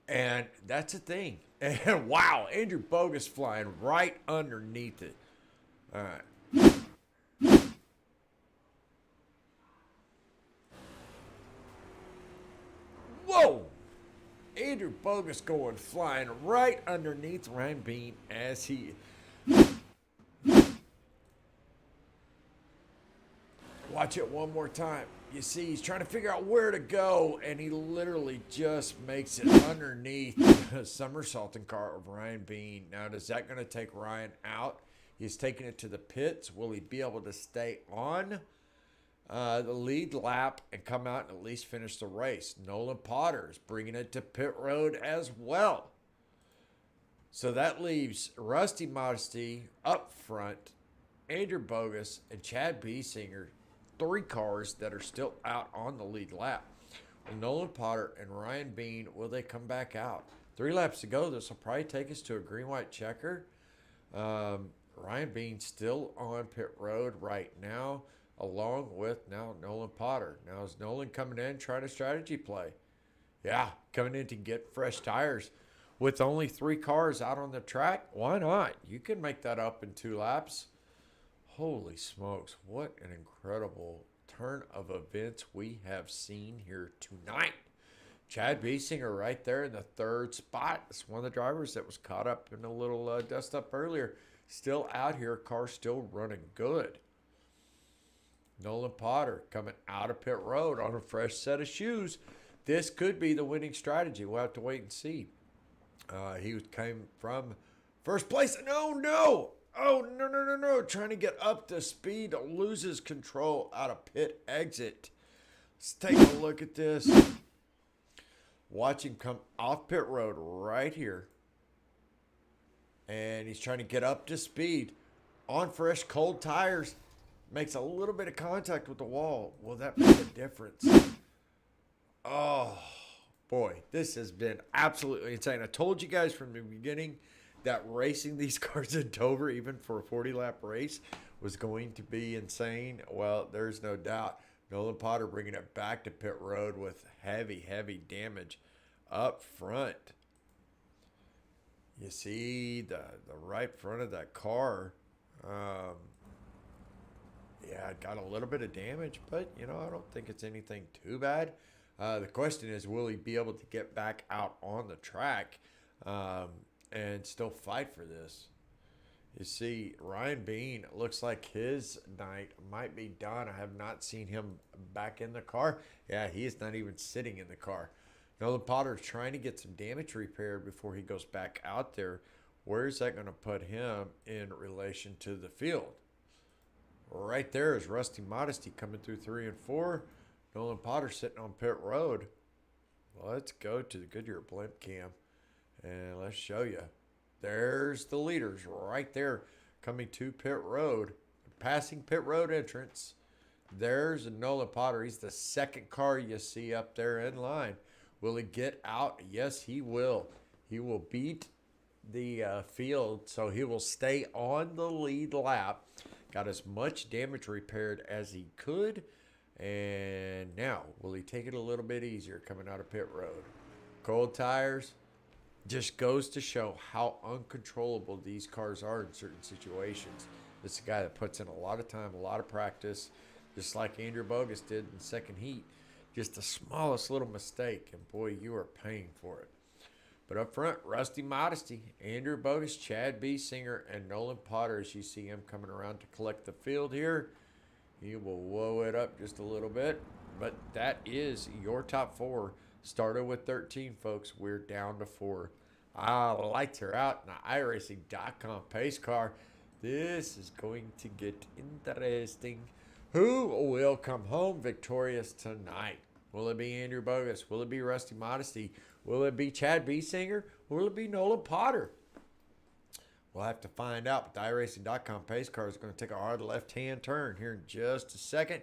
and that's a thing. And wow, Andrew Bogus flying right underneath it. All right. Whoa! Andrew Bogus going flying right underneath Ryan Bean as he watch it one more time. You see, he's trying to figure out where to go, and he literally just makes it underneath the somersaulting car of Ryan Bean. Now, is that going to take Ryan out? He's taking it to the pits. Will he be able to stay on the lead lap and come out and at least finish the race? Nolan Potter is bringing it to pit road as well. So that leaves Rusty Modesty up front, Andrew Bogus, and Chad Biesinger. 3 cars that are still out on the lead lap. Well, Nolan Potter and Ryan Bean, will they come back out? 3 laps to go. This will probably take us to a green-white checker. Ryan Bean still on pit road right now, along with now Nolan Potter. Now is Nolan coming in trying a strategy play? Yeah, coming in to get fresh tires. With only 3 cars out on the track, why not? You can make that up in 2 laps. Holy smokes, what an incredible turn of events we have seen here tonight. Chad Biesinger right there in the 3rd spot. It's one of the drivers that was caught up in a little dust up earlier. Still out here, car still running good. Nolan Potter coming out of pit road on a fresh set of shoes. This could be the winning strategy. We'll have to wait and see. He came from first place. Oh, no. Oh, no. Trying to get up to speed, loses control out of pit exit. Let's take a look at this. Watch him come off pit road right here. And he's trying to get up to speed on fresh, cold tires. Makes a little bit of contact with the wall. Will that make a difference? Oh, boy. This has been absolutely insane. I told you guys from the beginning that racing these cars at Dover, even for a 40-lap race, was going to be insane. Well, there's no doubt. Nolan Potter bringing it back to pit road with heavy, heavy damage up front. You see the right front of that car. Yeah, it got a little bit of damage, but, I don't think it's anything too bad. The question is, will he be able to get back out on the track and still fight for this? You see, Ryan Bean, looks like his night might be done. I have not seen him back in the car. Yeah, he is not even sitting in the car. Nolan Potter is trying to get some damage repaired before he goes back out there. Where is that going to put him in relation to the field? Right there is Rusty Modesty coming through 3 and 4. Nolan Potter sitting on pit road. Well, let's go to the Goodyear blimp cam and let's show you. There's the leaders right there coming to pit road, passing pit road entrance. There's Nolan Potter. He's the second car you see up there in line. Will he get out? Yes, he will. He will beat the field, so he will stay on the lead lap. Got as much damage repaired as he could. And now, will he take it a little bit easier coming out of pit road? Cold tires. Just goes to show how uncontrollable these cars are in certain situations. This is a guy that puts in a lot of time, a lot of practice, just like Andrew Bogus did in the second heat. Just the smallest little mistake, and boy, you are paying for it. But up front, Rusty Modesty, Andrew Bogus, Chad B. Singer, and Nolan Potter, as you see him coming around to collect the field here. He will whoa it up just a little bit. But that is your top four. Started with 13, folks. We're down to 4. Lights are out in the iRacing.com pace car. This is going to get interesting. Who will come home victorious tonight? Will it be Andrew Bogus? Will it be Rusty Modesty? Will it be Chad B. Singer? Or will it be Nolan Potter? We'll have to find out. But the iRacing.com pace car is going to take a hard left-hand turn here in just a second.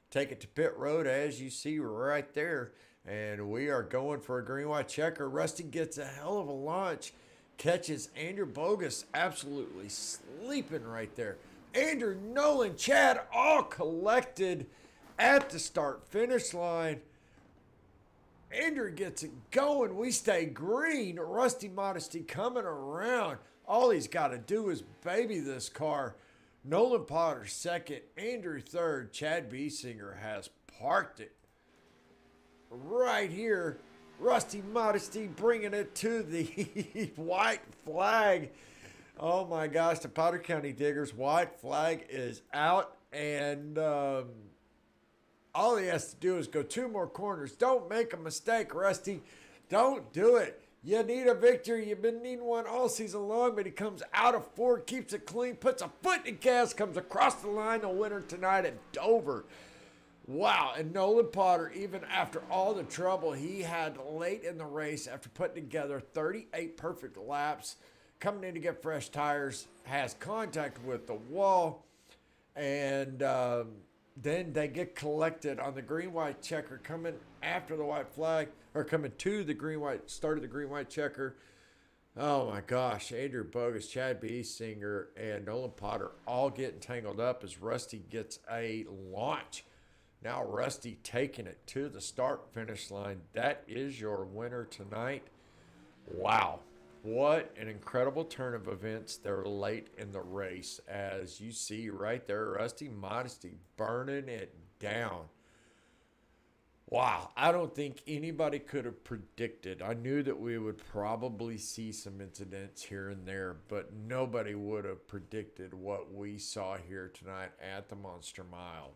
Take it to pit road, as you see right there. And we are going for a green-white checker. Rusty gets a hell of a launch. Catches Andrew Bogus absolutely sleeping right there. Andrew, Nolan, Chad all collected at the start-finish line. Andrew gets it going. We stay green. Rusty Modesty coming around. All he's got to do is baby this car. Nolan Potter second. Andrew third. Chad B. Singer has parked it right here. Rusty Modesty bringing it to the white flag. Oh my gosh, the Powder County Diggers white flag is out, and all he has to do is go 2 more corners. Don't make a mistake, Rusty. Don't do it. You need a victory. You've been needing one all season long, but he comes out of 4, keeps it clean, puts a foot in the gas, comes across the line, the winner tonight at Dover. Wow, and Nolan Potter, even after all the trouble he had late in the race, after putting together 38 perfect laps, coming in to get fresh tires, has contact with the wall, and then they get collected on the green-white checker coming after the white flag, or coming to the green-white, start of the green-white checker. Oh my gosh, Andrew Bogus, Chad B. Singer, and Nolan Potter all getting tangled up as Rusty gets a launch. Now Rusty taking it to the start-finish line. That is your winner tonight. Wow. What an incredible turn of events there late in the race. As you see right there, Rusty Modesty burning it down. Wow, I don't think anybody could have predicted. I knew that we would probably see some incidents here and there, but nobody would have predicted what we saw here tonight at the Monster Mile.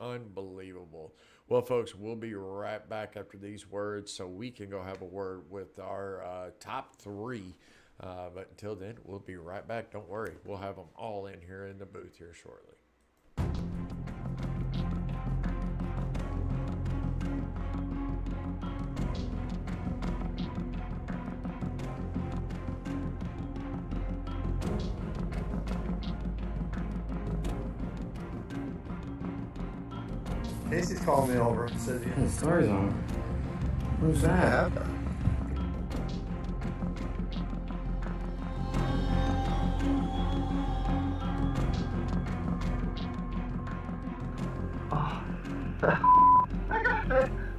Unbelievable. Well, folks, we'll be right back after these words so we can go have a word with our top 3. But until then, we'll be right back. Don't worry. We'll have them all in here in the booth here shortly. Casey's called me over. Said The story's on. Who's that?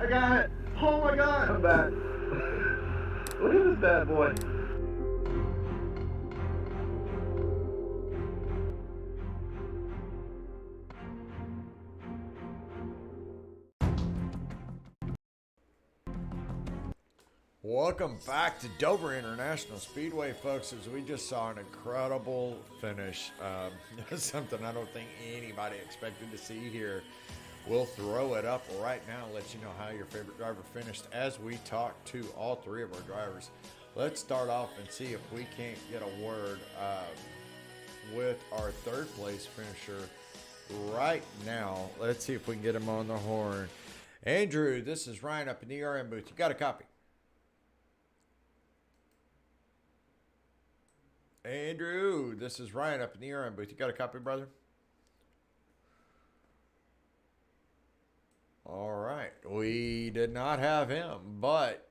I got it. Oh my god. I'm back. Look at this bad boy. Welcome back to Dover International Speedway, folks, as we just saw an incredible finish. Something I don't think anybody expected to see here. We'll throw it up right now and let you know how your favorite driver finished as we talk to all 3 of our drivers. Let's start off and see if we can't get a word with our 3rd place finisher right now. Let's see if we can get him on the horn. Andrew, this is Ryan up in the ERM booth. You got a copy? Andrew, this is Ryan up in the ERM booth. You got a copy, brother? All right. We did not have him, but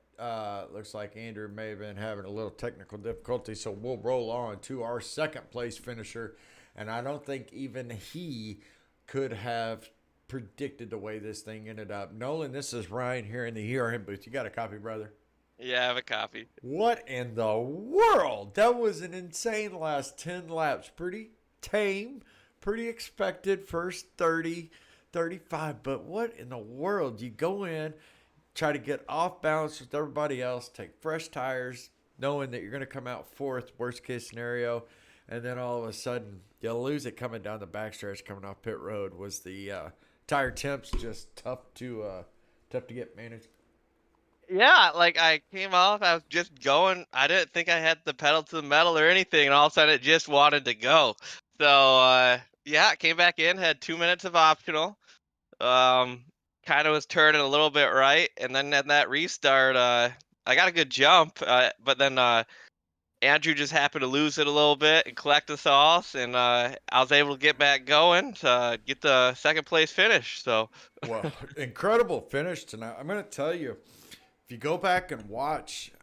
looks like Andrew may have been having a little technical difficulty, so we'll roll on to our 2nd place finisher. And I don't think even he could have predicted the way this thing ended up. Nolan, this is Ryan here in the ERM booth. You got a copy, brother? Yeah, have a copy. What in the world? That was an insane last 10 laps. Pretty tame, pretty expected first 30, 35. But what in the world? You go in, try to get off balance with everybody else, take fresh tires, knowing that you're going to come out fourth, worst case scenario. And then all of a sudden, you lose it coming down the backstretch, coming off pit road. Was the tire temps just tough to get managed? Yeah, like I came off, I was just going. I didn't think I had the pedal to the metal or anything, and all of a sudden it just wanted to go. So yeah, I came back in, had 2 minutes of optional. Um, kind of was turning a little bit right, and then at that restart, I got a good jump, but then Andrew just happened to lose it a little bit and collect us all, and I was able to get back going to get the second place finish. So Well, incredible finish tonight. I'm going to tell you, if you go back and watch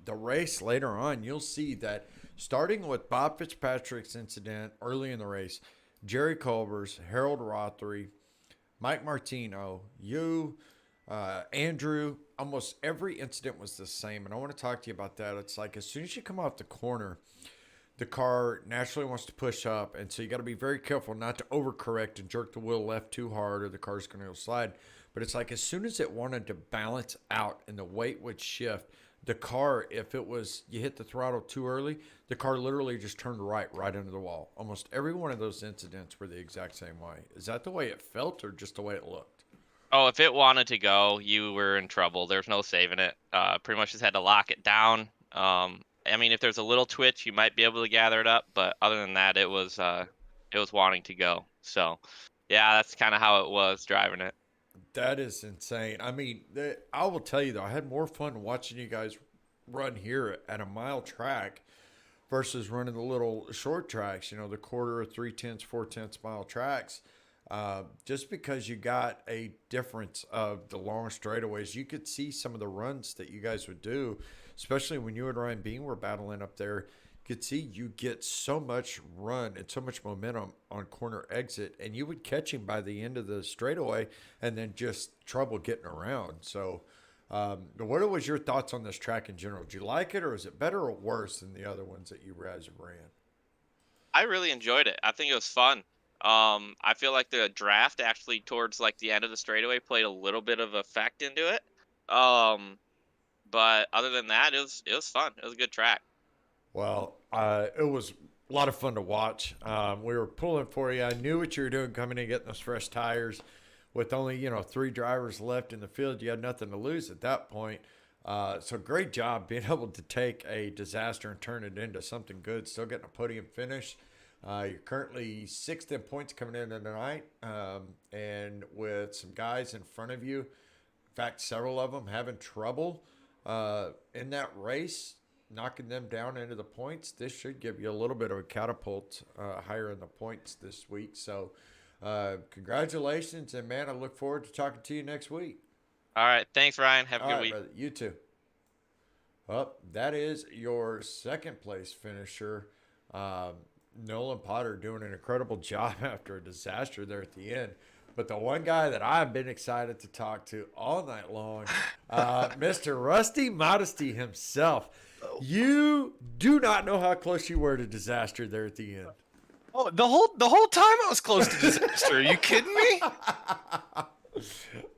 the race later on, you'll see that starting with Bob Fitzpatrick's incident early in the race, Jerry Culver's, Harold Rothery, Mike Martino, Andrew, almost every incident was the same. And I want to talk to you about that. It's like as soon as you come off the corner, the car naturally wants to push up. And so you got to be very careful not to overcorrect and jerk the wheel left too hard or the car's going to go slide. But it's like as soon as it wanted to balance out and the weight would shift, the car, if it was you hit the throttle too early, the car literally just turned right into the wall. Almost every one of those incidents were the exact same way. Is that the way it felt or just the way it looked? oh, if it wanted to go, you were in trouble. There's no saving it. Pretty much just had to lock it down. I mean, if there's a little twitch, you might be able to gather it up, but other than that, it was wanting to go. So, yeah, that's kind of how it was driving it. That is insane. I mean, I will tell you though, I had more fun watching you guys run here at a mile track versus running the little short tracks. You know, the quarter, 3/10, 4/10 mile tracks. Just because you got a difference of the long straightaways, you could see some of the runs that you guys would do, especially when you and Ryan Bean were battling up there. You could see you get so much run and so much momentum on corner exit, and you would catch him by the end of the straightaway, and then just trouble getting around. So, what was your thoughts on this track in general? Did you like it, or is it better or worse than the other ones that you guys have ran? I really enjoyed it. I think it was fun. I feel like the draft actually towards like the end of the straightaway played a little bit of effect into it. Um, but other than that, it was fun. It was a good track. Well, it was a lot of fun to watch. We were pulling for you. I knew what you were doing coming in, getting those fresh tires. With only three drivers left in the field, you had nothing to lose at that point. So great job being able to take a disaster and turn it into something good. Still getting a podium finish. You're currently sixth in points coming in tonight, and with some guys in front of you. In fact, several of them having trouble in that race, knocking them down into the points. This should give you a little bit of a catapult higher in the points this week. So congratulations, and man, I look forward to talking to you next week. All right, thanks, Ryan. Have a All good right, week. brother. You too. Well, that is your second place finisher. Nolan Potter doing an incredible job after a disaster there at the end. But the one guy that I've been excited to talk to all night long, Mr. Rusty Modesty himself. You do not know how close you were to disaster there at the end. Oh, the whole time I was close to disaster. Are you kidding me?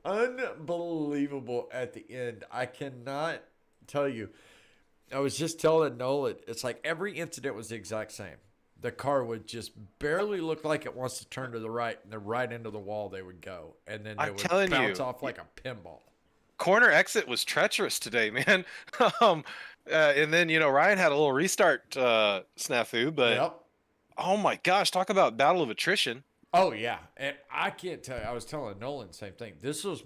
Unbelievable at the end. I cannot tell you. I was just telling Nolan, it's like every incident was the exact same. The car would just barely look like it wants to turn to the right, and then right into the wall they would go. And then they I'm would telling bounce you. off like a pinball. Corner exit was treacherous today, man. And then Ryan had a little restart snafu, but Yep. oh my gosh, talk about battle of attrition. Oh, yeah. And I can't tell you. I was telling Nolan the same thing. This was,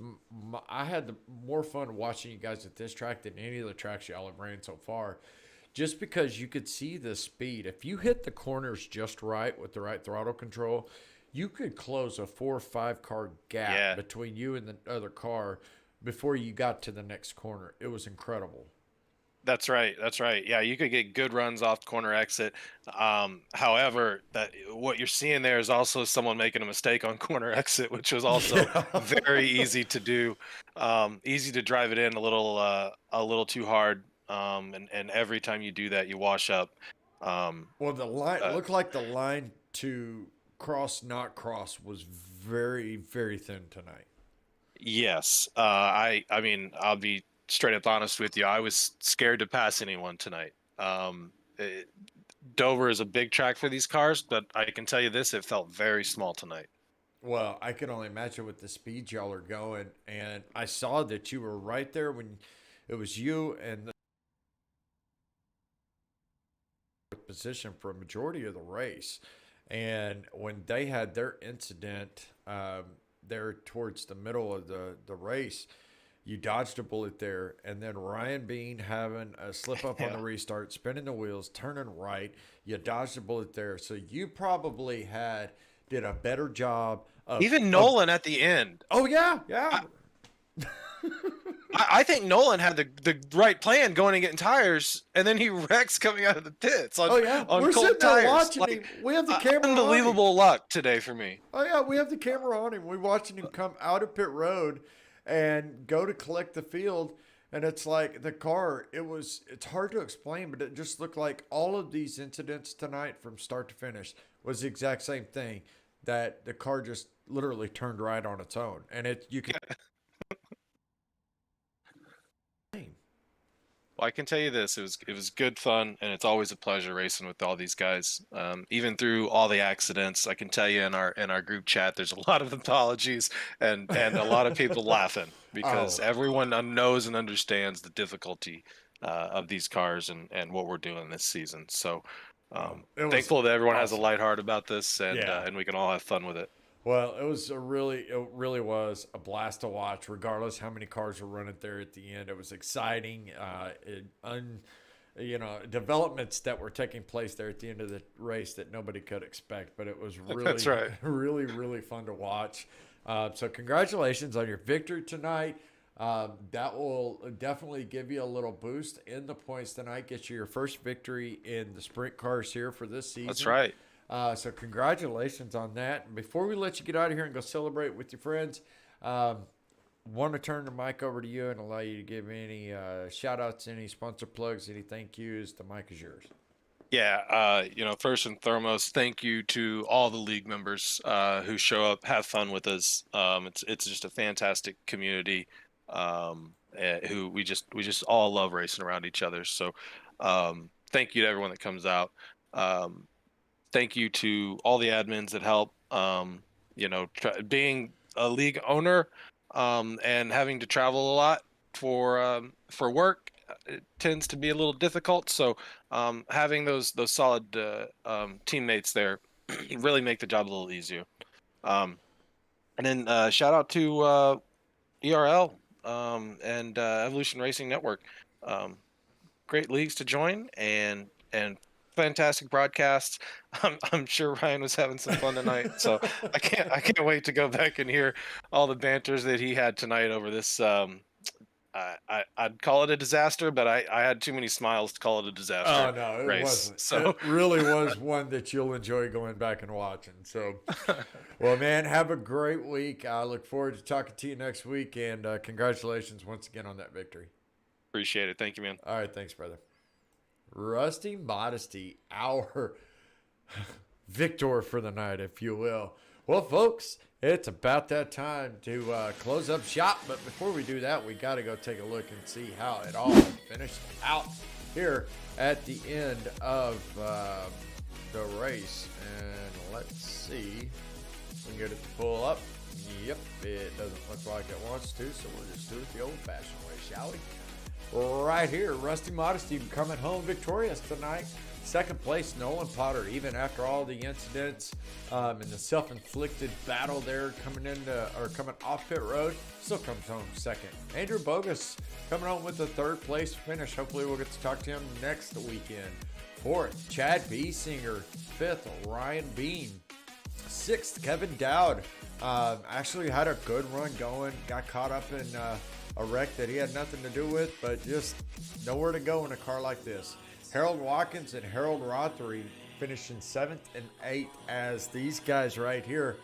I had more fun watching you guys at this track than any of the tracks y'all have ran so far. Just because you could see the speed. If you hit the corners just right with the right throttle control, you could close a 4 or 5 car gap between you and the other car before you got to the next corner. It was incredible. That's right. That's right. Yeah, you could get good runs off corner exit. However, that what you're seeing there is also someone making a mistake on corner exit, which was also Yeah. very easy to do. Easy to drive it in a little too hard. And every time you do that, you wash up. Well, the line Uh, looked like the line to cross, not cross, was very, very thin tonight. yes. I mean, I'll be straight up honest with you. I was scared to pass anyone tonight. Dover is a big track for these cars, but I can tell you this: it felt very small tonight. Well, I can only imagine with the speed y'all are going, and I saw that you were right there when it was you and the position for a majority of the race. And when they had their incident there towards the middle of the race, you dodged a bullet there. And then Ryan Bean having a slip up on the restart, spinning the wheels, turning right, you dodged a bullet there. So you probably did a better job of Even Nolan at the end. Oh yeah, yeah. I think Nolan had the right plan going and getting tires, and then he wrecks coming out of the pits on, Oh yeah, on we're cold sitting there tires. watching Like, him. We have the camera on him. unbelievable luck today for me. Oh yeah, we have the camera on him. We're watching him come out of pit road and go to collect the field, and it's like the car. It's hard to explain, but it just looked like all of these incidents tonight, from start to finish, was the exact same thing. That the car just literally turned right on its own, and you can. Well, I can tell you this: it was good fun, and it's always a pleasure racing with all these guys. Even through all the accidents, I can tell you in our group chat, there's a lot of apologies and a lot of people laughing because everyone knows and understands the difficulty of these cars and what we're doing this season. So thankful that everyone has a light heart about this, and we can all have fun with it. Well, it really was a blast to watch, regardless how many cars were running there at the end. It was exciting, developments that were taking place there at the end of the race that nobody could expect. But it was really, That's right. really, really fun to watch. So congratulations on your victory tonight. That will definitely give you a little boost in the points tonight. Get you your first victory in the sprint cars here for this season. That's right. So congratulations on that. And before we let you get out of here and go celebrate with your friends, want to turn the mic over to you and allow you to give any shout outs, any sponsor plugs, any thank yous. The mic is yours. Yeah, first and foremost, thank you to all the league members who show up, have fun with us. It's just a fantastic community who we just all love racing around each other. So thank you to everyone that comes out. Thank you to all the admins that help. Being a league owner and having to travel a lot for work, it tends to be a little difficult. So having those solid teammates there really make the job a little easier. And then shout out to ERL and Evolution Racing Network. Great leagues to join and fantastic broadcasts. I'm sure Ryan was having some fun tonight, so I can't wait to go back and hear all the banters that he had tonight over this. I'd call it a disaster, but I had too many smiles to call it a disaster. Oh no, it race. wasn't. So it really was one that you'll enjoy going back and watching. So, well, man, have a great week. I look forward to talking to you next week, and congratulations once again on that victory. Appreciate it. Thank you, man. All right, thanks, brother. Rusty Modesty, our victor for the night, if you will. Well, folks, it's about that time to close up shop. But before we do that, we got to go take a look and see how it all finished out here at the end of the race. And let's see. We can get it to pull up. Yep, it doesn't look like it wants to, so we'll just do it the old-fashioned way, shall we? Right here, Rusty Modesty coming home victorious tonight. Second place, Nolan Potter, even after all the incidents and the self-inflicted battle there coming off pit road, still comes home second. Andrew Bogus coming home with the third place finish. Hopefully we'll get to talk to him next weekend. Fourth, Chad Biesinger. Fifth, Ryan Bean. Sixth, Kevin Dowd. Actually had a good run going. Got caught up in a wreck that he had nothing to do with, but just nowhere to go in a car like this. Harold Watkins and Harold Rothery finishing 7th and 8th as these guys right here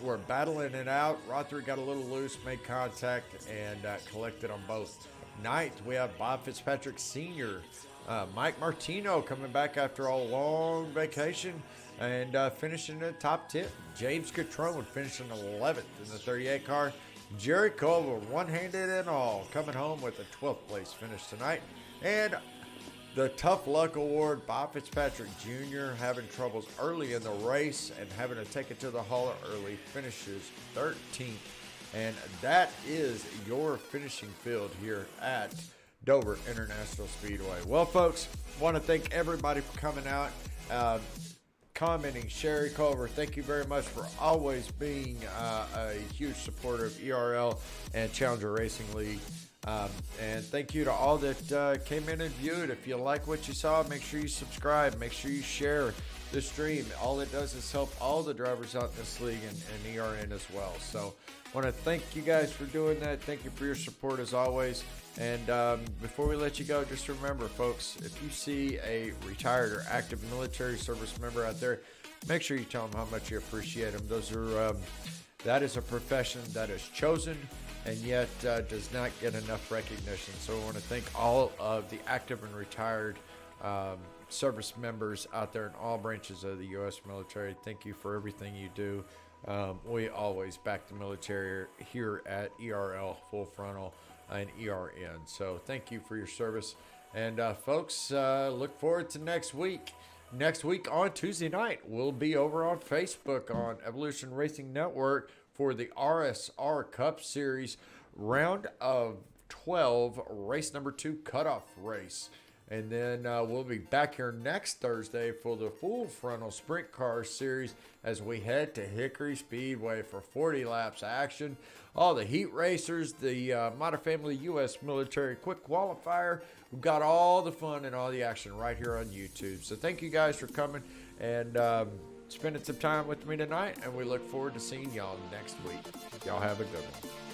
were battling it out. Rothery got a little loose, made contact, and collected on both. 9th, we have Bob Fitzpatrick Sr., Mike Martino coming back after a long vacation and finishing in the top 10. James Catrone finishing 11th in the 38 car. Jerry Culver, one-handed and all, coming home with a 12th place finish tonight. And the Tough Luck Award, Bob Fitzpatrick Jr. having troubles early in the race and having to take it to the hauler early, finishes 13th. And that is your finishing field here at Dover International Speedway. Well, folks, want to thank everybody for coming out, commenting. Sherry Culver, thank you very much for always being a huge supporter of ERL and Challenger Racing League. And thank you to all that came in and viewed. If you like what you saw, make sure you subscribe. Make sure you share the stream. All it does is help all the drivers out in this league and ERN as well. So I want to thank you guys for doing that. Thank you for your support as always. And before we let you go, just remember, folks, if you see a retired or active military service member out there, make sure you tell them how much you appreciate them. Those are that is a profession that is chosen and yet does not get enough recognition. So I want to thank all of the active and retired service members out there in all branches of the U.S. military. Thank you for everything you do. We always back the military here at ERL, Full Frontal, and ERN. So thank you for your service. And folks, look forward to next week. Next week on Tuesday night, we'll be over on Facebook on Evolution Racing Network for the RSR Cup Series round of 12, race number 2 cutoff race. And then we'll be back here next Thursday for the Full Frontal Sprint Car Series as we head to Hickory Speedway for 40 laps action. All the heat racers, the Mata Family U.S. Military Quick Qualifier. We've got all the fun and all the action right here on YouTube. So thank you guys for coming and spending some time with me tonight. And we look forward to seeing y'all next week. Y'all have a good one.